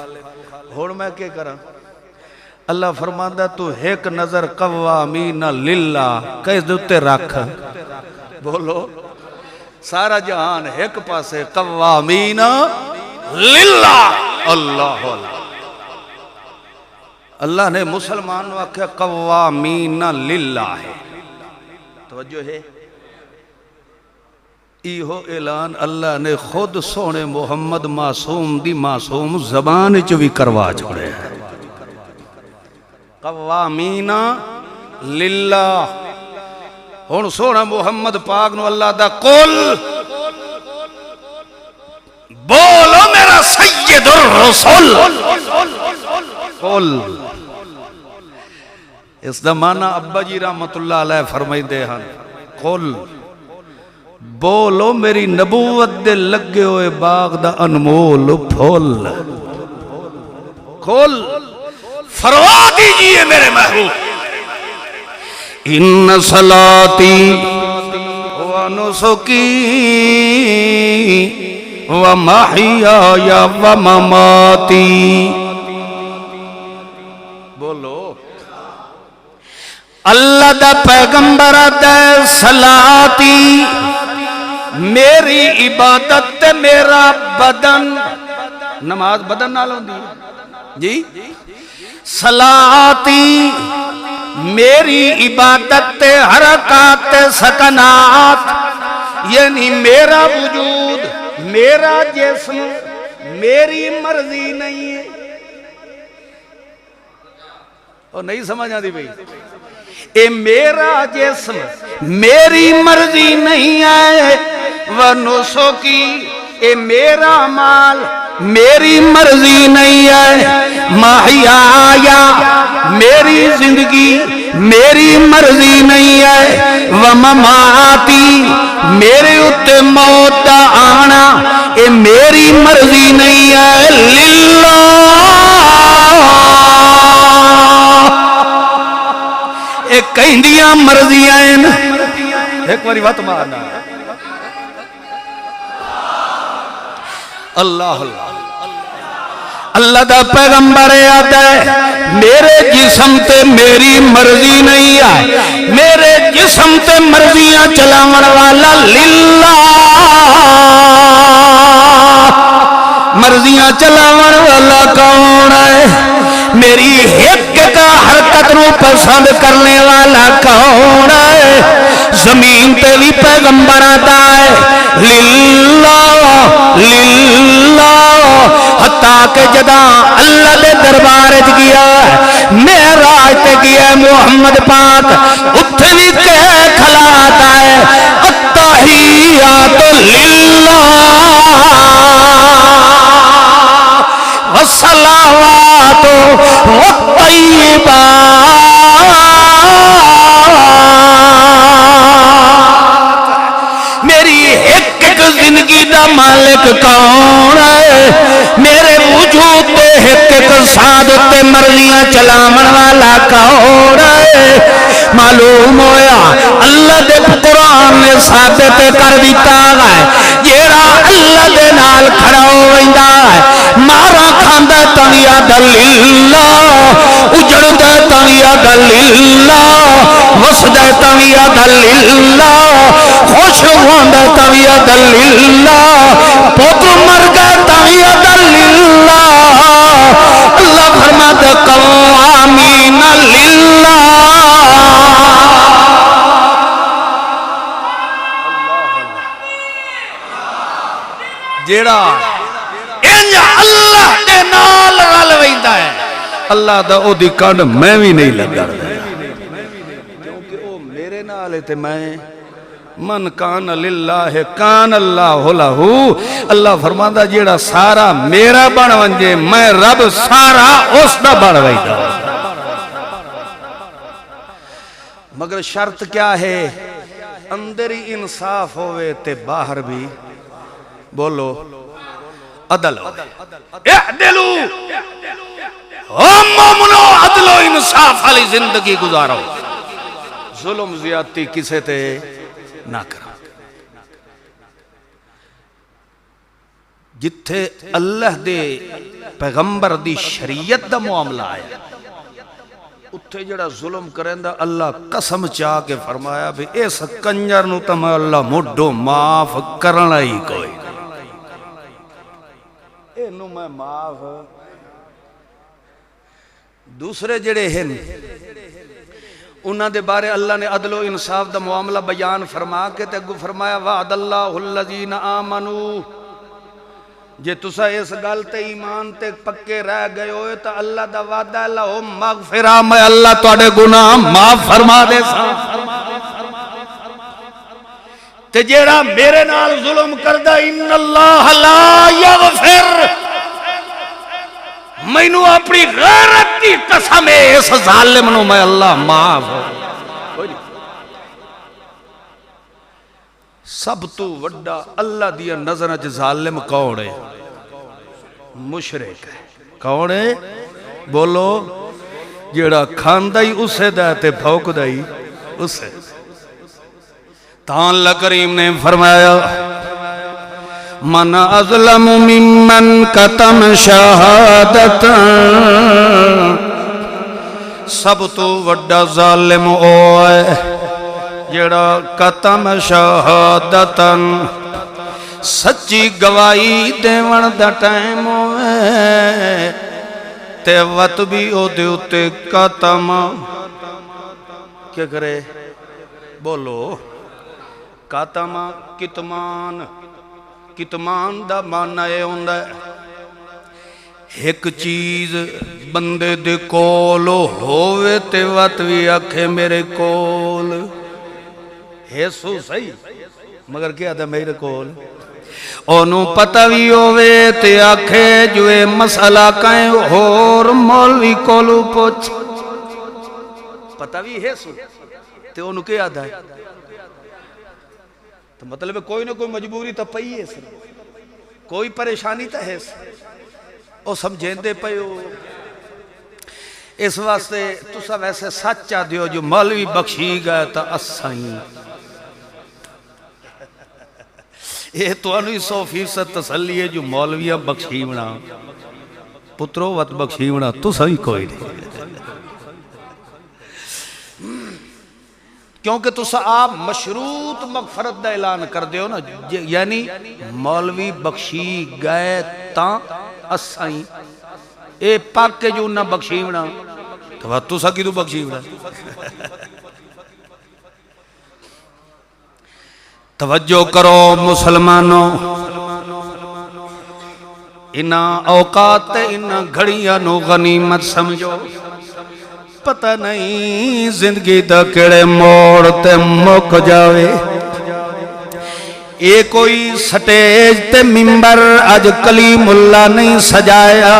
ہوڑ میں کیا کرا؟ اللہ فرماندہ تو ایک نظر قوامین للہ کیس دوتے رکھ، بولو سارا جہان ایک پاسے قوامین للہ، اللہ اللہ نے مسلمان واقعہ قوامین للہ ہے، توجہ ہے، ایہو اعلان اللہ نے خود سونے محمد معصوم دی معصوم زبان چوی کروا چھوڑے ہیں، قوامین للہ۔ ہون سونا محمد پاک نو اللہ دا قل بولو میرا سید الرسول، قل اس دا معنی ابا جی رحمت اللہ علیہ فرمائی دے ہن، قل بولو میری نبوت دے لگے ہوئے باغ دا انمول پھول، کھول فرما دیجئے میرے محبوب، ان صلاتی و نسکی و محیای و مماتی، بولو اللہ دا پیغمبر دے صلاتی میری عبادت تے میرا بدن، نماز بدن نال ہوندی جی، صلاتی میری عبادت تے حرکات تے سکنات، یعنی میرا وجود میرا جسم میری مرضی نہیں ہے، اور نہیں سمجھ آتی بھئی، اے میرا جسم میری مرضی نہیں ہے، ونسکی اے میرا مال میری مرضی نہیں ہے، محیایا میری زندگی میری مرضی نہیں ہے، ومماتی میرے اتے موت دا آنا اے میری مرضی نہیں ہے، للہ ایک کہیں دیا مرضیاں ایک باری بات مارنا، اللہ اللہ دا پیغمبر آتا ہے میرے جسم تے میری مرضی نہیں ہے، میرے جسم تے مرضیاں چلاون والا للہ، مرضیاں چلاون والا کون ہے؟ میری ایک کا حرکت نو پسند کرنے والا کون ہے؟ زمین تے بھی پیغمبر آتا ہے للہ للہ، حتیٰ کہ جدا اللہ دے دربار گیا میرا معراج تے گیا محمد پاک اتھے بھی کہے کھلاتا ہے التحیات للہ والصلوات والطیبات میری ایک ایک زندگی دا مالک کون ہے میرے وجود تے ایک ایک سعادت تے مرضیاں چلاون والا کون ہے معلوم ہویا اللہ دے قرآن نے ثابت کر دیتا ہے جیڑا اللہ دے نال کھڑا ہویندا ہے مارا کھاندا تنیا دللہ اجڑدا تنیا دللہ وسدا تنیا دللہ خوش ہوندا تنیا دللہ پوت مر گیا تنیا دللہ اللہ فرماتا قوامین للہ جیڑا انج اللہ دے نال رل ویندا ہے اللہ دا او دی کنڈ میں بھی نہیں لگا کیونکہ او میرے نال ہے تے میں من کان للہ کان اللہ لہو اللہ فرماندا جیڑا سارا میرا بن ونجے میں رب سارا اس دا بن ویندا مگر شرط کیا ہے اندر ہی انصاف ہوئے تے باہر بھی بولو عدل ہو اعدلو مومنو عدل و انصاف والی زندگی گزارو ظلم زیادتی کسے تے نہ کرو جتھے اللہ دے پیغمبر دی شریعت دا معاملہ آیا اتھے جڑا ظلم کریں دا اللہ قسم چاہ کے فرمایا بھی اس کنجر نو تم اللہ مڈو معاف کرنا ہی کوئی اینو میں معاف دوسرے جڑے ہیں انہاں دے بارے اللہ نے عدل و انصاف دا معاملہ بیان فرما کے تے فرمایا وعد اللہ الذین آمنو جے تسا اس گل تے ایمان تے پکے رہ گئے ہوئے تا اللہ دا وعدہ ہے لہم مغفرہ میں اللہ تواڈے گناہ معاف فرما دے سا تے جیڑا میرے نال ظلم کردا ان اللہ لا یغفر مینوں اپنی غیرت کی قسم ہے اس ظالم نو میں اللہ معاف سب تو وڈا اللہ دیا نظر وچ ظالم کون ہے مشرک ہے کون ہے بولو جیڑا کھاندا ہی اسے دا تے بھوکدا ہی اسے تاں اللہ کریم نے فرمایا من اظلم ممن کتم شہادت سب تو وڈا ظالم ہوئے جڑا کتم شہادتن سچی گواہی دیون دا ٹائم ہوئے تے وط بھی او دے اتے کتم کیا کرے بولو کتم کتمان کتمان دا معنی ہوندا ہے ایک چیز بندے دے کول ہووے تے وت وی آکھے میرے کول ہے سو صحیح مگر کیا دا میرے کول اونوں پتہ وی ہووے تے آکھے جو اے مسئلہ کائیں ہور مولوی کولو پوچھ پتہ وی ہے سو تے اونوں کیا دا ہے تو مطلب کوئی نہ کوئی مجبوری تا پئی ہے سر کوئی پریشانی تا ہے سر او سمجھیں دے پئے ہو اس واسطے تسا ویسے سچ چاہ دیو جو مولوی بخشی گیا تا اسائیں یہ تو انہی 100% تسلی ہے جو مولویہ بخشی بنا پترو وط بخشی بنا تو سہی کوئی نہیں کیونکہ تسا آپ مشروط مغفرت دا اعلان کر دیو نا یعنی مولوی بخشی گئے تاں اسائیں اے پاک کے جو نہ بخشی بنا تو تسا کی تو بخشی بنا توجہ کرو مسلمانوں انہاں اوقات انہاں گھڑیاں نو غنیمت سمجھو پتہ نہیں زندگی دا کڑے موڑ تے مک جاوے اے کوئی سٹیج تے ممبر اج کلیم اللہ نہیں سجایا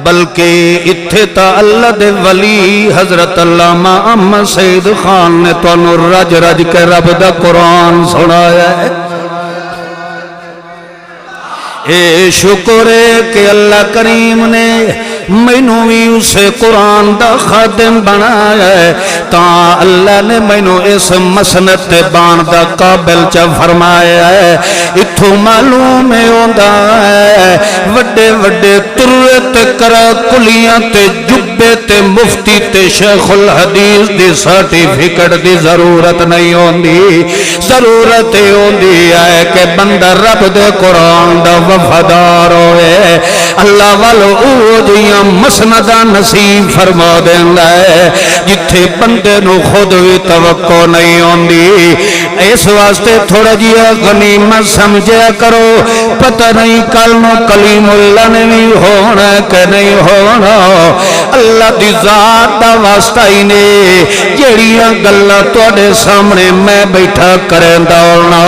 بلکہ اتھے تا اللہ دے ولی حضرت علامہ احمد سعید خان نے تو رج رج کے رب دا قرآن سنایا ہے اے شکر ہے کہ اللہ کریم نے مینوں بھی اسے قرآن دا خادم بنایا ہے تا اللہ نے مینوں اس مسنت بان دا قابل چا فرمایا ہے اتھو معلوم ہوندا ہے وڈے وڈے ترے تے کرا کلیاں تے جبے تے مفتی تے شیخ الحدیث دی سرٹیفکیٹ دی ضرورت نہیں ہوندی ضرورت ہوندی ہے کہ بندہ رب دے قرآن دا وفادار ہوئے اللہ والو او دیاں مسندہ نصیب فرما دیندا ہے جتھے بندے نو خود بھی توقع نہیں ہوندی اس واسطے تھوڑا جیا غنیمت سمجھیا کرو پتہ نہیں کل نو کلیم اللہ نے بھی ہونا کہ نہیں ہونا اللہ دی ذات دا واسطہ ہی نے جیڑیاں گلاں تواڈے سامنے میں بیٹھا کریندا ہونا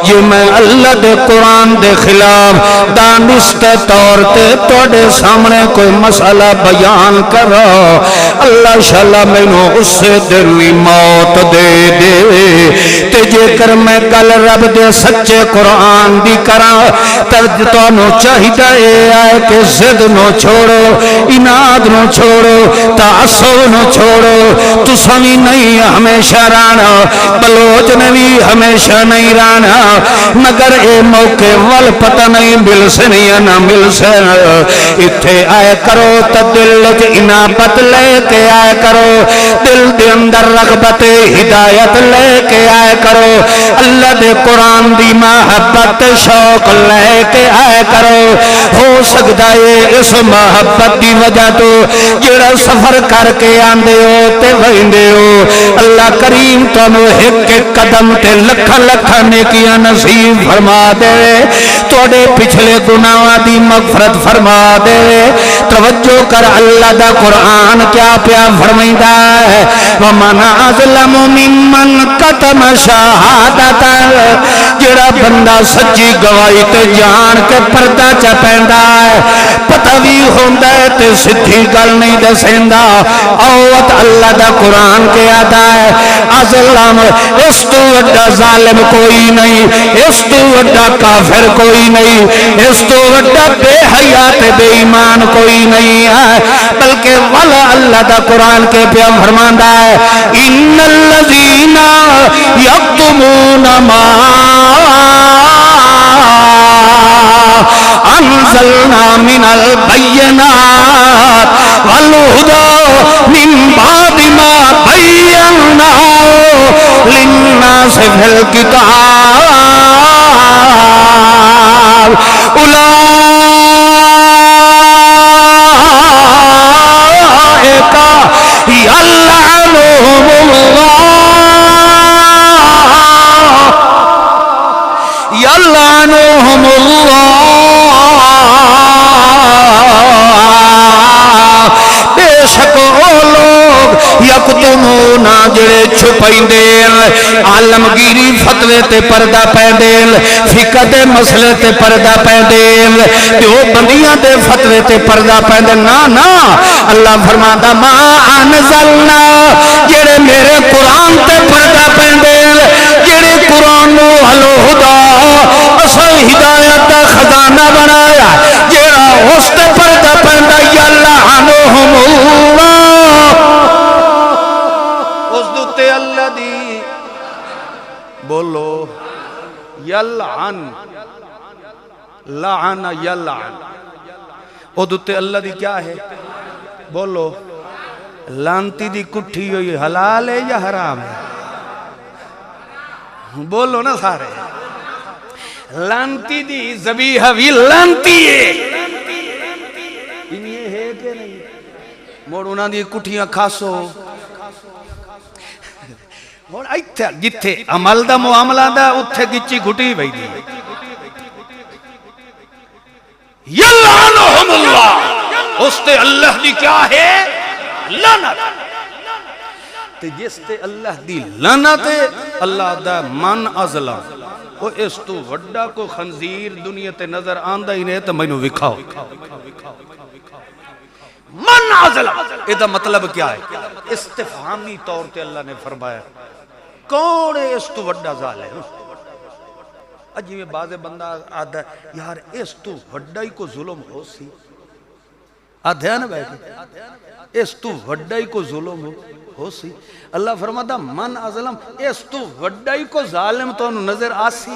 جے میں اللہ دے قرآن دے خلاف دانست طور تے تواڈے سامنے کوئی مسئلہ بیان کرو اللہ شاءاللہ مینوں اس سے دلی موت دے دے تے جے کر میں کل رب دے سچے قرآن دی کراں ترج تانوں چاہیدا اے آئے کہ ضد نو چھوڑو اناد نو چھوڑو تعصب نو چھوڑو تساں وی نہیں ہمیشہ رانا بلوچ نے بھی ہمیشہ نہیں رانا مگر اے موقع ول پتہ نہیں مل سے نہیں نہ مل سے اتھے آئے کرو تا دل انابت لے کے آئے کرو دل دے اندر رغبت ہدایت لے کے آئے کرو اللہ دے قرآن دی محبت شوق لے کے آئے کرو ہو سکتا ہے اس محبت دی وجہ تو جڑا سفر کر کے آندے ہو تے ویندے ہو اللہ کریم تانوں ایک قدم تے لکھاں لکھاں نیکیاں نصیب فرما دے تواڈے پچھلے گناہاں دی مغفرت فرما دے توجہ کر اللہ دا قرآن کیا پیا فرمائندا ہے ومن اظلم ممن کتم شہادت جڑا بندہ سچی گواہی تے جان کے پردہ چا پیندا ہے پتہ بھی ہوندا ہے تے سدھی گل نہیں دسیندا اوت اللہ دا قرآن کیا دا ہے اظلم اس تو وڈا ظالم کوئی نہیں اس تو وڈا کافر کوئی نہیں اس تو وڈا بے حیا تے بے ایمان کوئی نہیں ہے بلکہ والا اللہ دا قرآن کے پیا فرماندا ہے ان الذین یکتمون ما انزلنا من البینات والہدی من بعد ما بیناہ للناس فی الکتاب یلعنہم اللہ بے شک او لوگ یکتمون جڑے چھپائندے عالمگیری فتوے تے پردہ پیندے فقہ دے مسئلے تے پردہ پیندے جو بندیاں دے فتوے تے پردہ پیندے نا نا اللہ فرماتا ما انزلنا جڑے میرے قرآن تے پردہ پیندے جڑے قرآن نو الہدا اصل ہدایت دا خزانہ بنایا جڑا اس تے پردہ پیندا یلعنہم اللہ اس دوتے اللہ دی بولو یلعن لعن یلعن او دوتے اللہ دی کیا ہے بولو لانتی دی کٹھی ہوئی حلال ہے یا حرام ہے بولو نا سارے لانتی دی ذبیحہ بھی لانتی ہے یہ ہے کہ نہیں موڑونا دی کٹھیاں کھاسو اور ایتھے جتھے عمل دا معاملہ دا اتھے گچی گھٹی بھائی دی یلعنہم اللہ اس تے اللہ دی کیا ہے لعنت تے جس تے اللہ دی لعنت ہے اللہ دا من ازلم وہ اس تو وڈا کو خنزیر دنیا تے نظر آندہ ہی نہیں تو مینوں وکھاؤ من ازلم ادا مطلب کیا ہے استفہامی طور تے اللہ نے فرمایا کون ہے اس تو وڈا ظالم اجی میں بعض بندہ آدھا یار اس تو وڈا ہی کو ظلم ہو سی آدھے نا بیٹھے اس تو وڈا ہی کو ظلم ہو سی اللہ فرماتا من ازلم اس تو وڈا ہی کو ظالم تو نظر آسی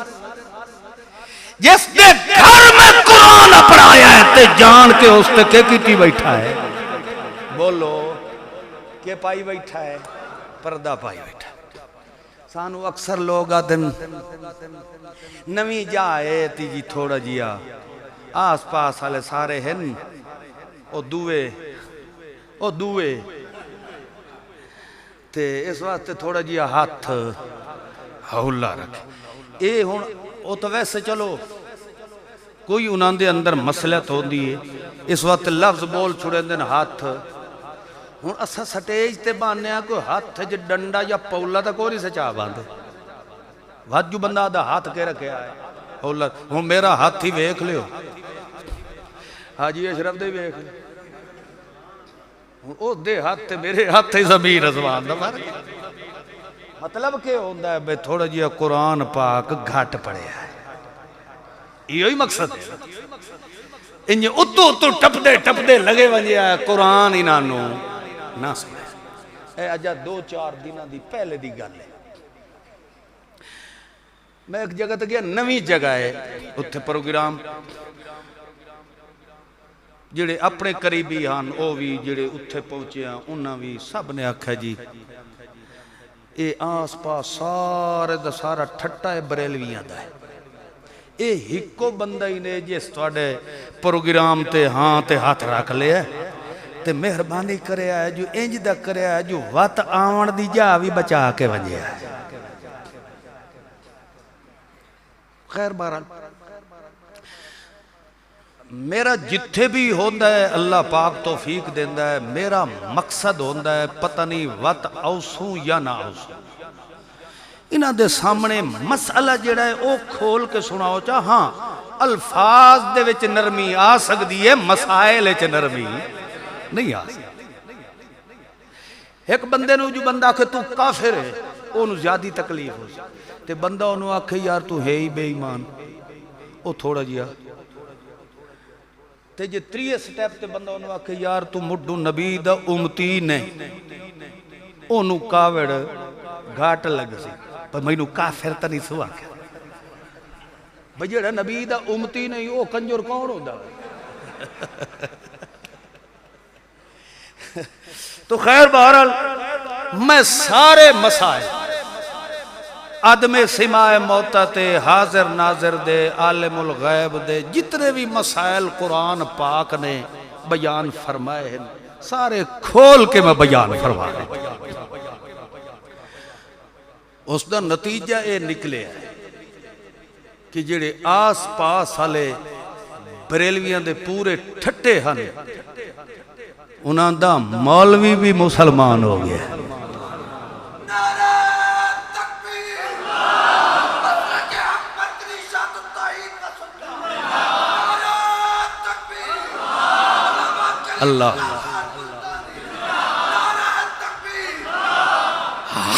جس نے گھر میں قرآن پڑھایا ہے تے جان کے اس تے کے کیتی بیٹھا ہے بولو کہ پائی بیٹھا ہے پردہ پائی بیٹھا ہے سانو اکثر لوگ آدن نوی جائے تیجی تھوڑا جیا آس پاس والے سارے ہیں او دوے تے اس واسطے تھوڑا جیا ہاتھ ہولا رکھے اے ہون او تو ویسے چلو کوئی انہاں دے اندر مسئلت ہو دی ہے اس وقت لفظ بول چھوڑے دن ہاتھ ہون اسا سٹیج تے باننے کوئی ہاتھ جو ڈنڈا یا پولا تا کوئی سے چاہ باندھے وہاں جو بندہ دا ہاتھ کے رکھے آئے ہولا ہون میرا ہاتھ ہی ویکھ لیو حاجی اشرف دے ویکھ لیو او دے ہاتھ تے میرے ہاتھ ہی زمین رضوان دا مارے مطلب کہ ہوندہ ہے بے تھوڑا جیا قرآن پاک گھاٹ پڑے ہے یہ ہی مقصد ہے انجھے اتو ٹپ دے لگے ونجے آئے قرآن انانو نہ سمجھے اے اجا 2-4 دنہ دی پہلے دی گل ہے میں ایک جگہ تک گیا نوی جگہ ہے اتھے پروگرام جڑے اپنے قریبی ہاں او بھی جڑے اتھے پہنچے ہیں انہاں بھی سب نے آکھا جی اے آس پاس سارے دا سارا ٹھٹا ہے بریلویاں دا ہے اے ہکو بندہ ہی نے جس توڑے پروگرام تے ہاں تے ہاتھ رکھ لے ہے تے مہربانی کرے آئے جو انج دا کرے آئے جو وات آون دی جا بھی بچا کے ونجے آئے خیر بہرحال میرا جتھے بھی ہوندہ ہے اللہ پاک توفیق دیندہ ہے میرا مقصد ہوندہ ہے پتہ نہیں وقت اوسوں یا نہ اوسوں انہاں دے سامنے مسئلہ جڑا ہے او کھول کے سناؤ چاہ ہاں الفاظ دے وچ نرمی آ سکتی ہے مسائل وچ نرمی نہیں آ سکتی ایک بندے نو جو بندہ آکھے تو کافر ہے انہوں زیادی تکلیف ہو سکتی تے بندہ انہوں آکھے یار تو ہے ہی بے ایمان او تھوڑا جیا تے جے 3 سٹیپ تے بندہ انہوں آکھے یار تو مڈو نبی دا امتی نہیں انہوں کاوڑ گھاٹ لگ سی پر میں انہوں کافر تا نہیں سوا کیا بجڑا نبی دا امتی نہیں او کنجر کون ہو دا تو خیر بہرحال میں سارے مسائل عدم سماع موتا تے حاضر ناظر دے عالم الغیب دے جتنے بھی مسائل قرآن پاک نے بیان فرمائے ہیں سارے کھول کے میں بیان فرما رہے اس دا نتیجہ اے نکلے ہے کہ جڑے آس پاس والے بریلویاں دے پورے ٹھٹے ہن انہاں دا مولوی بھی مسلمان ہو گیا اللہ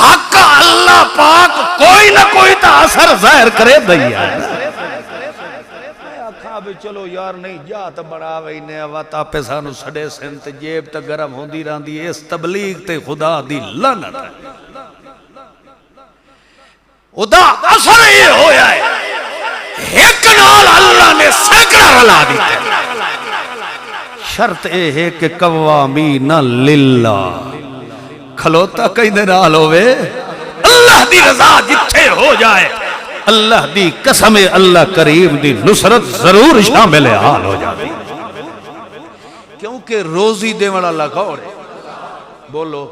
حق اللہ پاک کوئی نہ کوئی تا اثر ظاہر کرے دیا آکھا بھی چلو یار نہیں جا تا بڑا وینے آواتا پہ سانو سڑے سنت جیب تا گرم ہوندی راندی اس تبلیغ تے خدا دی لعنت ہے خدا اثر یہ ہویا ہے ایک نال اللہ نے سینکڑا رلا دیتا شرط اے ہے کہ قوامین للہ کھلوتا کہیں دے نال ہوئے اللہ دی رضا جتھے ہو جائے اللہ دی قسم اللہ کریم دی نصرت ضرور شامل حال ہو جائے کیونکہ روزی دے والا لگاؤ رہے بولو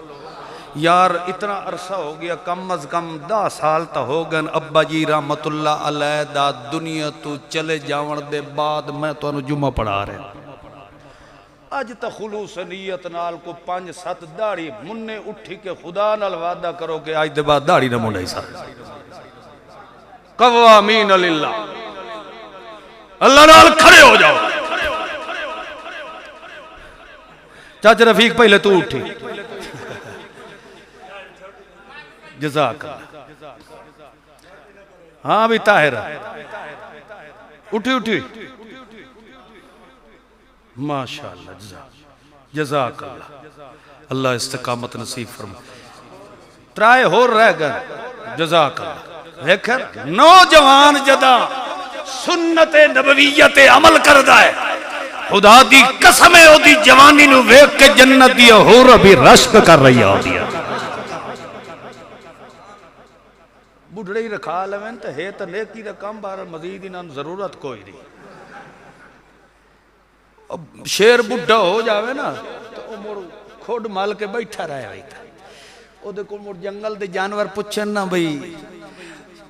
یار اتنا عرصہ ہو گیا کم از کم 10 سال تا ہو گئے ابا جی رحمت اللہ علیہ دا دنیا تو چلے جاون دے بعد میں تو انہوں جمعہ پڑھا رہے اج تا خلوص نیت نال کو 5-7 داڑھی مننے اٹھی کے خدا نال وعدہ کرو کہ آج دے بعد داڑھی نہ منڈائی سا قوامین للہ اللہ نال کھڑے ہو جاؤ. چاچا رفیق پہلے تو اٹھی جزاک اللہ. ہاں بھی طاہر اٹھی ماشاءاللہ جزاک اللہ. اللہ استقامت نصیب فرما. ترائے ہو رہ گئے جزاک اللہ. دیکھر نوجوان جدا سنت نبویت عمل کردہ ہے. خدا دی قسم ہے او دی جوانی نو ویکھ کے جنت دی حور ابھی رشک کر رہی ہوتی ہے. بڑھڑے ہی رکھا لویں تو ہے تو نیکی دا کام بارا مزید انہاں ضرورت کوئی نہیں. اب شیر بڑھا ہو جاوے نا تو وہ مڑ کھوڑ مال کے بیٹھا رہے ہوئی تھا. او دے کل مڑ جنگل دے جانور پچھن نا بھئی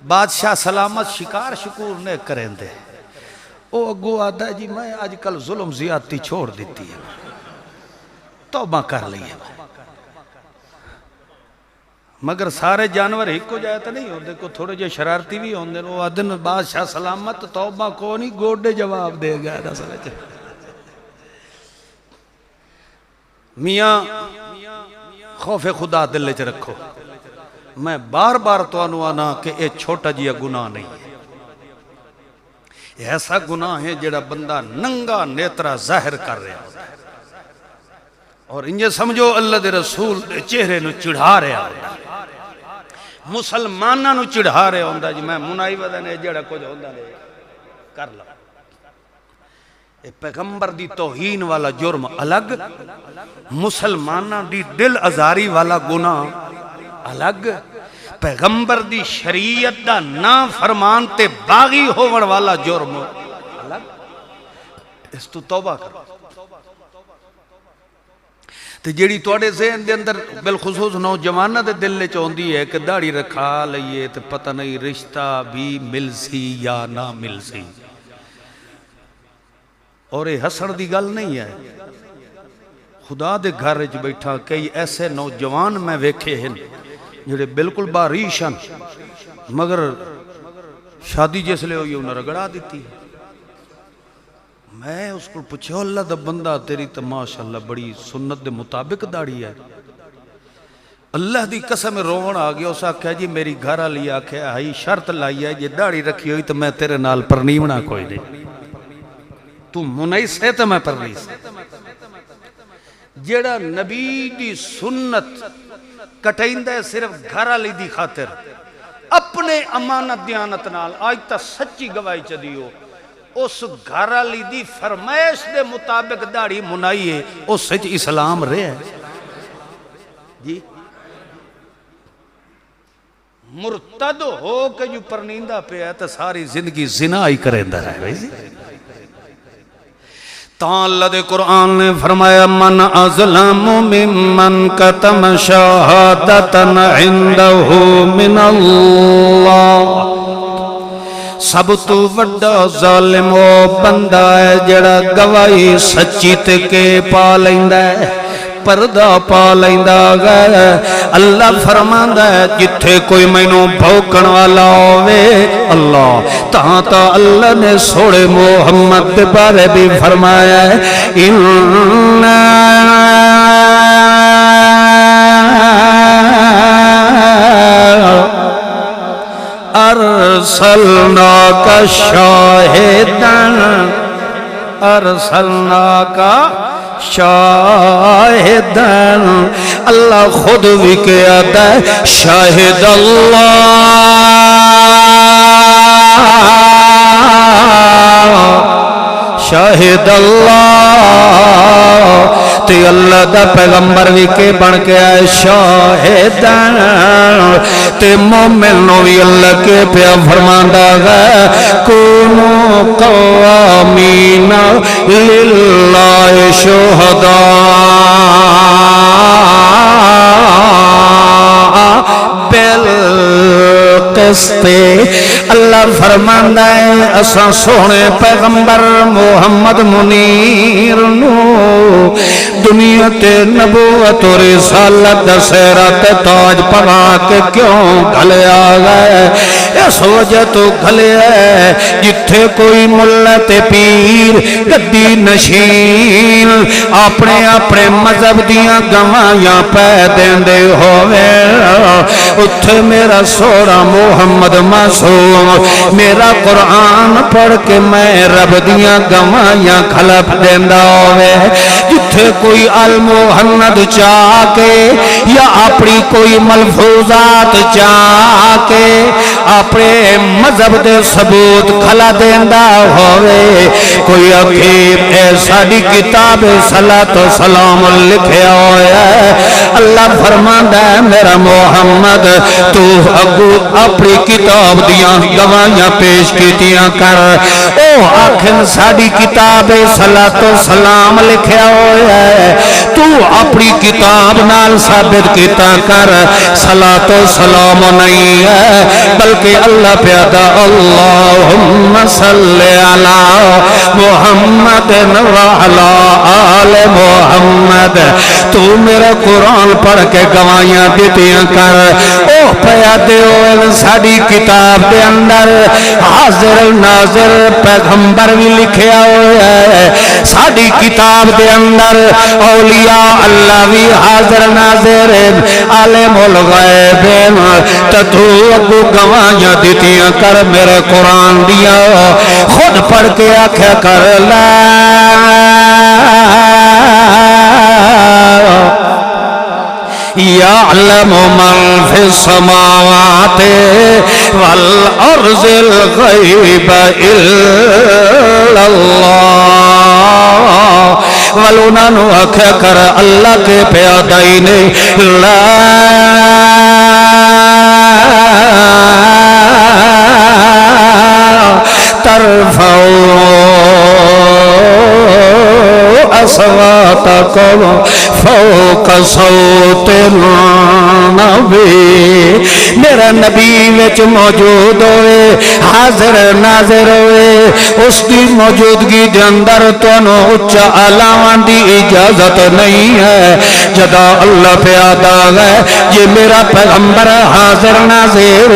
بادشاہ سلامت شکار شکور نے کریں دے. او اگو آدھا جی میں آج کل ظلم زیادتی چھوڑ دیتی ہے توبہ کر لئے مگر سارے جانور ہی کو جائے تو نہیں ہوندے کو تھوڑے جو شرارتی بھی ہوندے. وہ آدھن بادشاہ سلامت توبہ کو نہیں گوڑے جواب دے گیا نا سمجھے. میاں خوف خدا دل چ رکھو. میں بار بار تو انو آنا کہ اے چھوٹا جیا گناہ نہیں ہے. ایسا گناہ ہے جڑا بندہ ننگا نیترا ظاہر کر رہا ہوتا ہے اور انجھے سمجھو اللہ دے رسول چہرے نو چڑھا رہا ہوتا ہے. مسلمانہ نو چڑھا رہا ہوتا ہے. جی میں منائی ودا نے جڑا کچھ ہوتا ہے کر لو. پیغمبر دی توہین والا جرم الگ, مسلمانہ دی دل ازاری والا گناہ الگ, پیغمبر دی شریعت دا نا فرمان تے باغی ہوور والا جرم الگ. اس تو توبہ کرو. تے جیڑی توڑے ذہن دے اندر بالخصوص نوجوانہ دے دل لے چوندی ہے کہ داڑھی رکھا لئیے تے پتہ نہیں رشتہ بھی مل سی یا نہ مل سی. اور یہ حسن دی گل نہیں ہے. خدا دے گھر وچ بیٹھا کئی ایسے نوجوان میں ویکھے ہیں جڑے بالکل باریشن مگر شادی جس لے ہوئی انہیں رگڑا دیتی. میں اس کو پوچھا اللہ دا بندہ تیری تو ماشاءاللہ بڑی سنت دے مطابق داڑھی ہے. اللہ دی قسم روون آ گیا. اس آکھیا جی میری گھر والی آکھیا ہائی شرط لائی ہے یہ داڑھی رکھی ہوئی تو میں تیرے نال پرنیونا کوئی نہیں. تو منیس ہے تو میں پرنیس. جیڑا نبی دی سنت کٹائندہ ہے صرف گھر والی دی خاطر اپنے امانت دیانت نال آج تا سچی گواہی چ دیو اس گھر والی دی فرمائش دے مطابق داڑھی منائیے اس سچ اسلام رہے ہے. جی مرتد ہو کہ جو پرنیندہ پہ ہے تو ساری زندگی زنا ہی کریں دا ہے. تاں اللہ دے قرآن نے فرمایا من ازلم ممن کتم شہادتن عندہ من اللہ. سب تو وڈا ظالم وہ بندہ ہے جڑا گواہی سچی تے کے پا لیندہ ہے پردہ پا لیندہ گئے. اللہ فرماندہ ہے جتھے کوئی مینوں بھوکن والا ہوئے اللہ تاں تا اللہ نے سوڑے محمد دے بارے بھی فرمایا ہے انہا ارسلناک شاہدن ارسلناک شاہدن. اللہ خود بھی کہتا ہے شاہد اللہ شاہد اللہ. تے اللہ دا پیغمبر بھی کے بن کے آئے شاہدن. تے مومن نو بھی اللہ کے پیا فرماندہ ہے کونو قوامین للہ شہداء بالقسط. اللہ اللہ فرماندا ہے اساں سونے پیغمبر محمد منیر نو دنیا تے نبوت و رسالت دا سہرا تے تاج پہنا کے کیوں گھلیا گئے؟ اس وجہ تو گھلیا ہے جتھے کوئی ملا تے پیر گدی نشین اپنے اپنے مذہب دیاں گواہیاں پہ دیندے ہوئے اتھے میرا سوڑا محمد معصوم میرا قرآن پڑھ کے میں رب دیاں گواہیاں کھلپ دیندا ہوئے جتھے کوئی المحمد چاہ کے یا اپنی کوئی ملفوظات چاہ کے اپنے مذہب دے ثبوت کھلا دیندا ہوئے کوئی عقیب ایسا دی کتاب صلاۃ و سلام لکھیا ہویا ہے اللہ فرماندا ہے میرا محمد تو اگو اپنی کتاب دیاں گواہیاں پیش کیتیاں کر او آخر ساڈی کتاب صلاۃ و سلام لکھیا ہویا ہے تو اپنی کتاب نال ثابت کیتا کر صلاۃ و سلام نہیں ہے بلکہ اللہ پیادا اللہم صلی علی محمد وعلی آل محمد تو میرا قرآن پڑھ کے گواہیاں دیتیاں کر او پیادے ہوئے ساڑی کتاب دے اندر حاضر ناظر پیغمبر بھی لکھیا ہوئے ہے ساڑی کتاب دے اندر اولیاء اللہ بھی حاضر ناظر عالم الغیب تتو اگو گواہیاں دیتیاں کر میرے قرآن دیا خود پڑھ کے آکھیا کر لا یعلم من فی السماوات والارض الغیب الا اللہ ولونا نو آکھیا کر اللہ کے پیادائی نے لا ترفعوا اصواتکم فوق صوت النبی میرا نبی وچ موجود ہوئے حاضر ناظر ہوئے اس کی موجودگی دے اندر تونوں اچھا علاوان دی اجازت نہیں ہے جدا اللہ پیادا ہے یہ میرا پیغمبر حاضر ناظر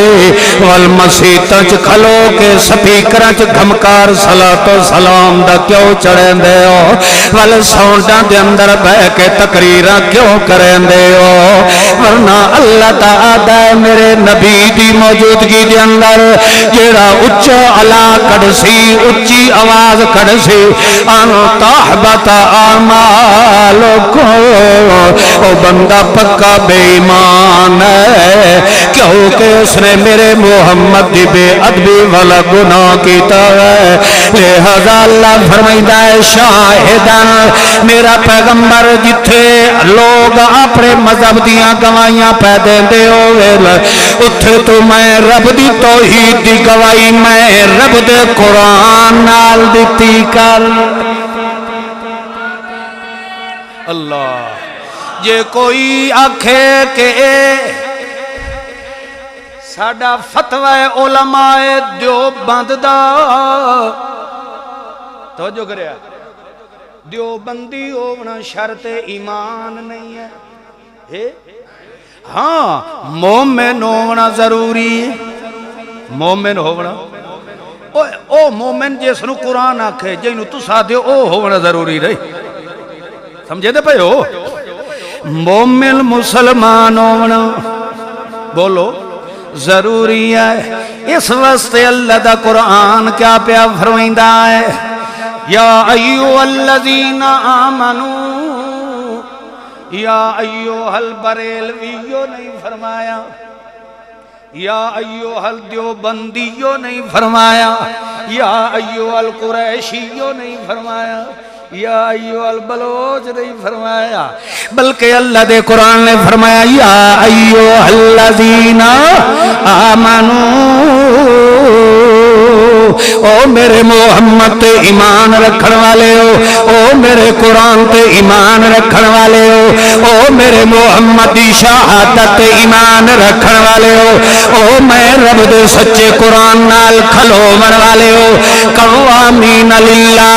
والمسیح تچ کھلو کے سپیکرچ گھمکار صلاۃ و سلام دا کیوں چڑھیں دے ہو وال سونڈاں دے اندر بہ کے تقریراں کیوں کریں دے ہو ورنہ اللہ تعالی میرے نبی دی موجودگی دے اندر جیڑا اچھا علا کڑ سی اچھی آواز کڑ سی ان تحبت اعمالکم او بندہ پکا بے ایمان ہے کیونکہ اس نے میرے محمد دی بے ادبی والا گناہ کیتا ہے لہذا اللہ فرمائیدہ ہے شاہدن میرا پیغمبر جتھے لوگ اپنے مذہب دیاں گواہیاں پہ دیندے ہوئے اتھے تو میں رب دی توحید دی گواہی میں رب دے قرآن نال دیتی کر اللہ جے کوئی آکھے کہ ساڈا فتوی علماء دیوبند دا توجہ کریا دیوبندی ہونا شرط ایمان نہیں ہے ہاں مومن ہونا ضروری ہے مومن ہونا او مومن جس نو قرآن آکھے جنو تسا دیو او ہونا ضروری رہی سمجھے دے پہ ہو مومن مسلمان ہونا بولو ضروری ہے اس واسطے اللہ دا قرآن کیا پیا فرمائندا ہے یا ایھا الذین آمنو یا ایھا البریلویو نہیں فرمایا یا ایھا الدیوبندیو نہیں فرمایا یا ایھا القریشیو نہیں فرمایا یا ایھا البلوچ نہیں فرمایا بلکہ اللہ دے قرآن نے فرمایا یا ایھا الذین آمنو او میرے محمد تے ایمان رکھن والے ہو او میرے قرآن تے ایمان رکھن والے ہو او میرے محمد دی شہادت ایمان رکھن والے ہو، او میں رب دے سچے قرآن نال کھلوون والے ہو، قوامین للہ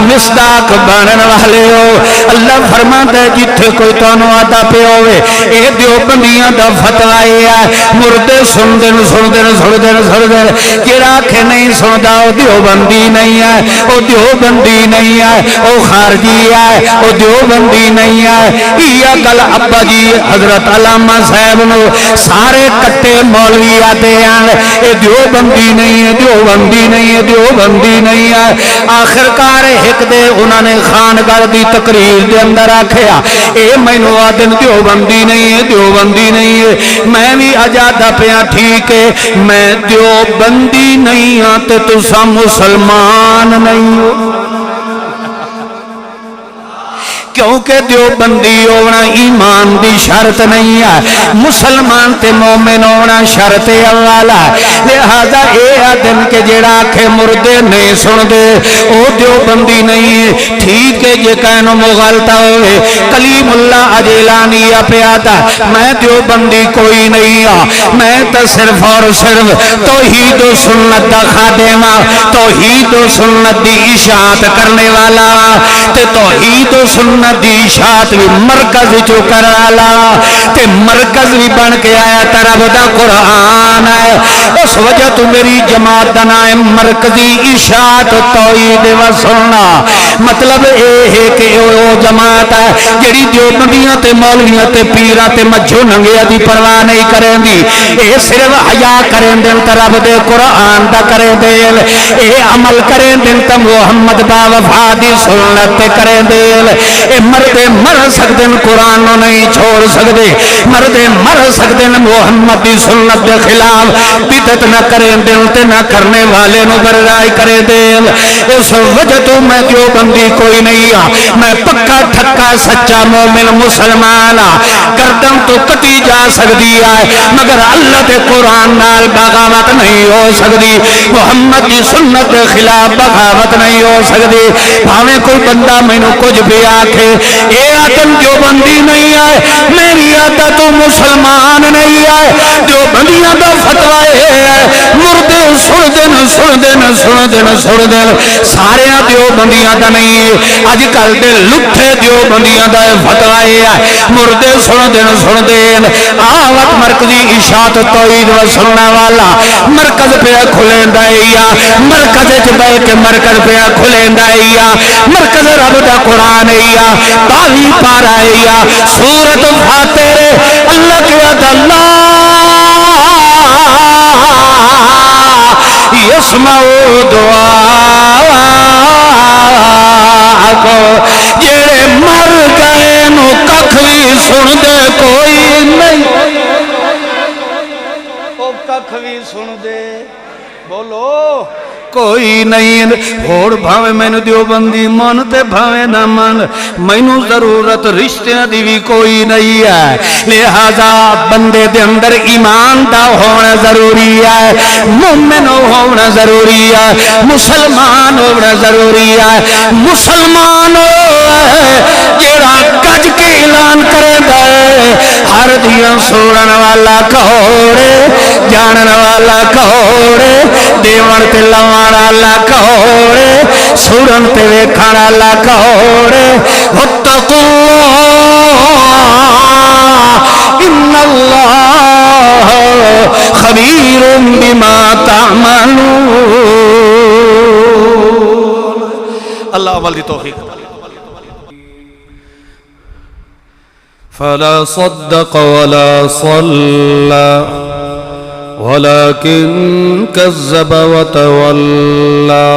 مصداق بنن والے ہو۔ اللہ فرماتا ہے جتھے کوئی تانوں آتا پہ ہوئے اے دیوبندیاں دا فتویٰ ہے، مردے سن دن جڑا کہ نہیں سندا او دیوبندی نہیں ہے، او دیوبندی نہیں ہے، او خارجی ہے، او دیوبندی نہیں ہے۔ یہ گل ابا جی حضرت علامہ صاحب نو سارے کٹے مولوی آتے ہیں اے دیوبندی نہیں ہے، دیوبندی نہیں ہے، دیوبندی نہیں ہے۔ آخرکار ایک دے انہوں نے خانگاہ دی تقریر دے اندر آکھیا اے مینوں آدن دیوبندی نہیں ہے، دیوبندی نہیں ہے۔ میں بھی اجادہ پیا ٹھیک ہے، میں دیوبندی نہیں ہاں تے تساں مسلمان نہیں ہو، کیونکہ دیوبندی ہونا ایمان دی شرط نہیں ہے، مسلمان تے مومن ہونا شرط اولا ہے۔ لہذا اے آدم کے جڑا کہ مردے نہیں سن دے او دیوبندی نہیں ہے۔ ٹھیک ہے جے کہنو مغالطہ ہوئے کلیم اللہ عجیلانی پہ آتا میں دیوبندی کوئی نہیں ہاں، میں تو صرف اور صرف توحید و سنت دا خادم ہاں، توحید و سنت دی اشاعت کرنے والا تے توحید و سنت دی اشاعت بھی مرکز جو کرالا تے مرکز بھی بن کے آیا طرف دا قرآن ہے۔ اس وجہ تو میری جماعت دا نام مرکزی اشاعت توحید و سننا، مطلب اے ہے کہ او جماعت ہے جڑی دیوبندیاں تے مولویاں تے پیراں تے مجھو ننگیا دی پرواہ نہیں کریں دی، اے صرف حیا کریں دن طرف دے قرآن دا کریں دل، اے عمل کریں دن تا محمد با وفا دی سنت تے کریں دل۔ اے مردے مر سکتے قرآن نو نہیں چھوڑ سکتے، مردے مر سکتے محمد دی سنت دے خلاف بدعت نہ کریں دل تے نہ کرنے والے نو بررائی کرے دل۔ اس وجہ تو میں دیوبندی کوئی نہیں ہاں، میں پکا ٹھکا سچا مومن مسلمان ہاں۔ گردن تو کٹی جا سکتی ہے مگر اللہ دے قرآن نال بغاوت نہیں ہو سکتی، محمد دی سنت دے خلاف بغاوت نہیں ہو سکتی۔ بھاویں کوئی بندہ مینوں کچھ بھی آکھے اے آدم دیوبندی نہیں ہے، میری عادت تو مسلمان نہیں ہے۔ دیوبندیاں دا فتویٰ ہے مردے سن دن سارے دیوبندیاں دا نہیں ہے۔ اج کل دے لٹھے دیوبندیاں دا فتویٰ ہے مردے سن دن آوت مرکزی اشاعت توحید و سننا والا مرکز پہ کھلیندا ہے، مرکز وچ بیٹھ کے مرکز پہ کھلیندا ہے، مرکز رب دا قرآن ہے، 22 پارہ ہے، سورۃ فاتر اللہ کے اللہ یسمعو دعا کو جڑے مر گئے نو ککھ بھی سن دے کوئی نہیں، او ککھ بھی سن دے بولو کوئی نہیں۔ اور بھاویں مینوں دیوبندی من تے بھاویں نہ من، مینوں ضرورت رشتیاں دی بھی کوئی نہیں ہے۔ لہذا بندے دے اندر ایمان دا ہونا ضروری ہے، مومن ہونا ضروری ہے، مسلمان ہونا ضروری ہے۔ مسلمان جیڑا گج کے اعلان کرے گا ہر دیاں سوڑن والا کھوڑے، جانن والا کھوڑے، دیوان تے لوان والا کھوڑے، سوڑن تے ویکھن والا کھوڑے۔ اتقوا ان اللہ خبیر بما تعملون۔ اللہ عمل دی توفیق۔ فلا صدق ولا صلى ولكن كذب وتولى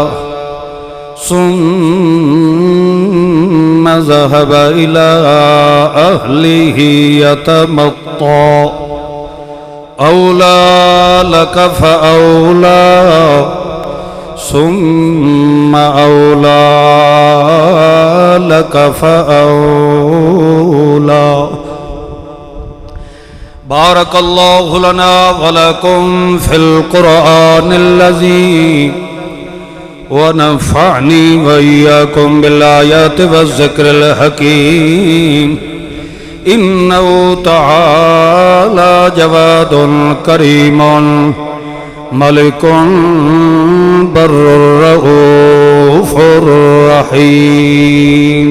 ثم ذهب إلى أهله يتمطى أولى لك فأولى ثم أولى لك فأولى۔ بارك الله لنا ولكم في القرآن الذي ونفعني وإياكم بالآيات والذكر الحكيم إنه تعالى جواد كريم ملك بر رؤوف رحيم.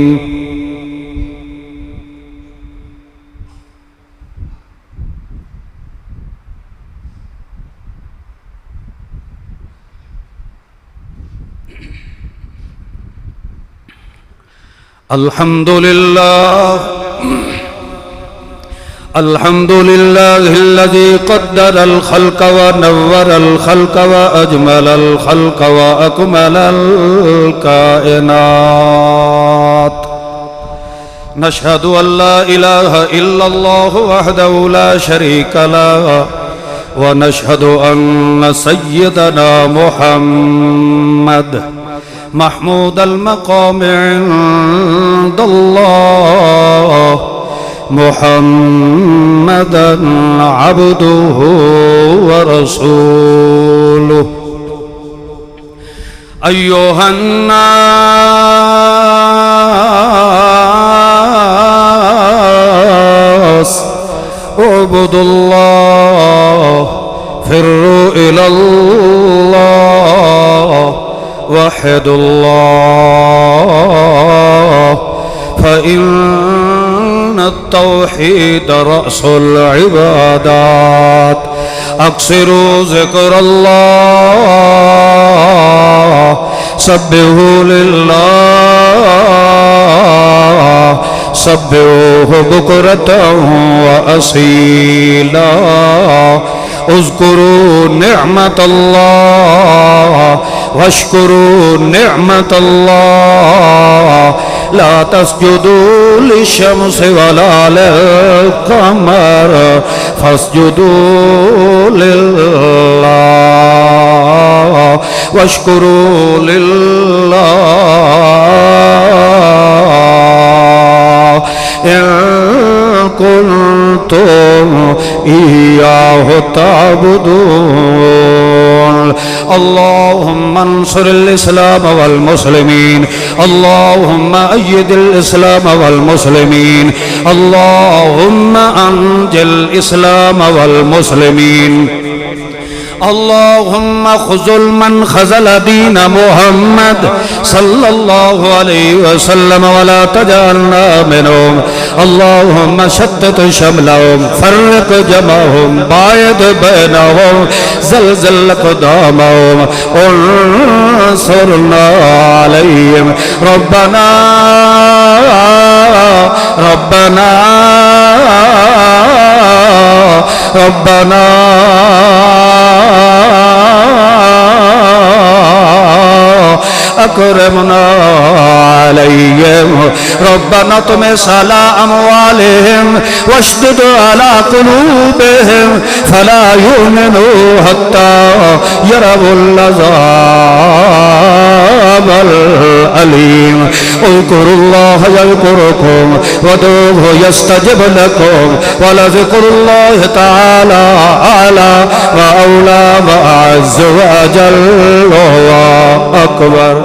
الحمد لله الحمد لله الذي قدر الخلق ونور الخلق وأجمل الخلق وأكمل الكائنات. نشهد أن لا إله إلا الله وحده لا شريك له، ونشهد أن سيدنا محمد محمود المقام عند الله محمدا عبده ورسوله. أيها الناس اعبدوا الله، فروا إلى الله، وحدوا الله، فإن التوحيد رأس العبادات. أكثروا ذكر الله، سبحوا لله، سبحوه بكرة وأصيلا. اذكروا نعمة الله واشكروا نعمة الله. لا تسجدوا للشمس ولا للقمر، فاسجدوا لله واشكروا لله إن كنتم إياه تعبدون. اللهم انصر الإسلام والمسلمين، اللهم أيد الإسلام والمسلمين، اللهم أنج الإسلام والمسلمين. اللهم خذل من خذل دين محمد صلى الله عليه وسلم ولا تجعلنا منهم. اللهم شتت شملهم، فرق جمعهم، باعد بينهم، زلزل أقدامهم، انصرنا عليهم. ربنا ربنا ربنا اکرمنا علیہم. ربنا اطمس علی اموالہم واشدد علی قلوبہم فلا یؤمنوا حتی یروا العذاب العلیم. اذکروا اللہ یذکرکم وادعوہ یستجب لکم ولذکر اللہ تعالی اعلی واولی واعز واجل واکبر.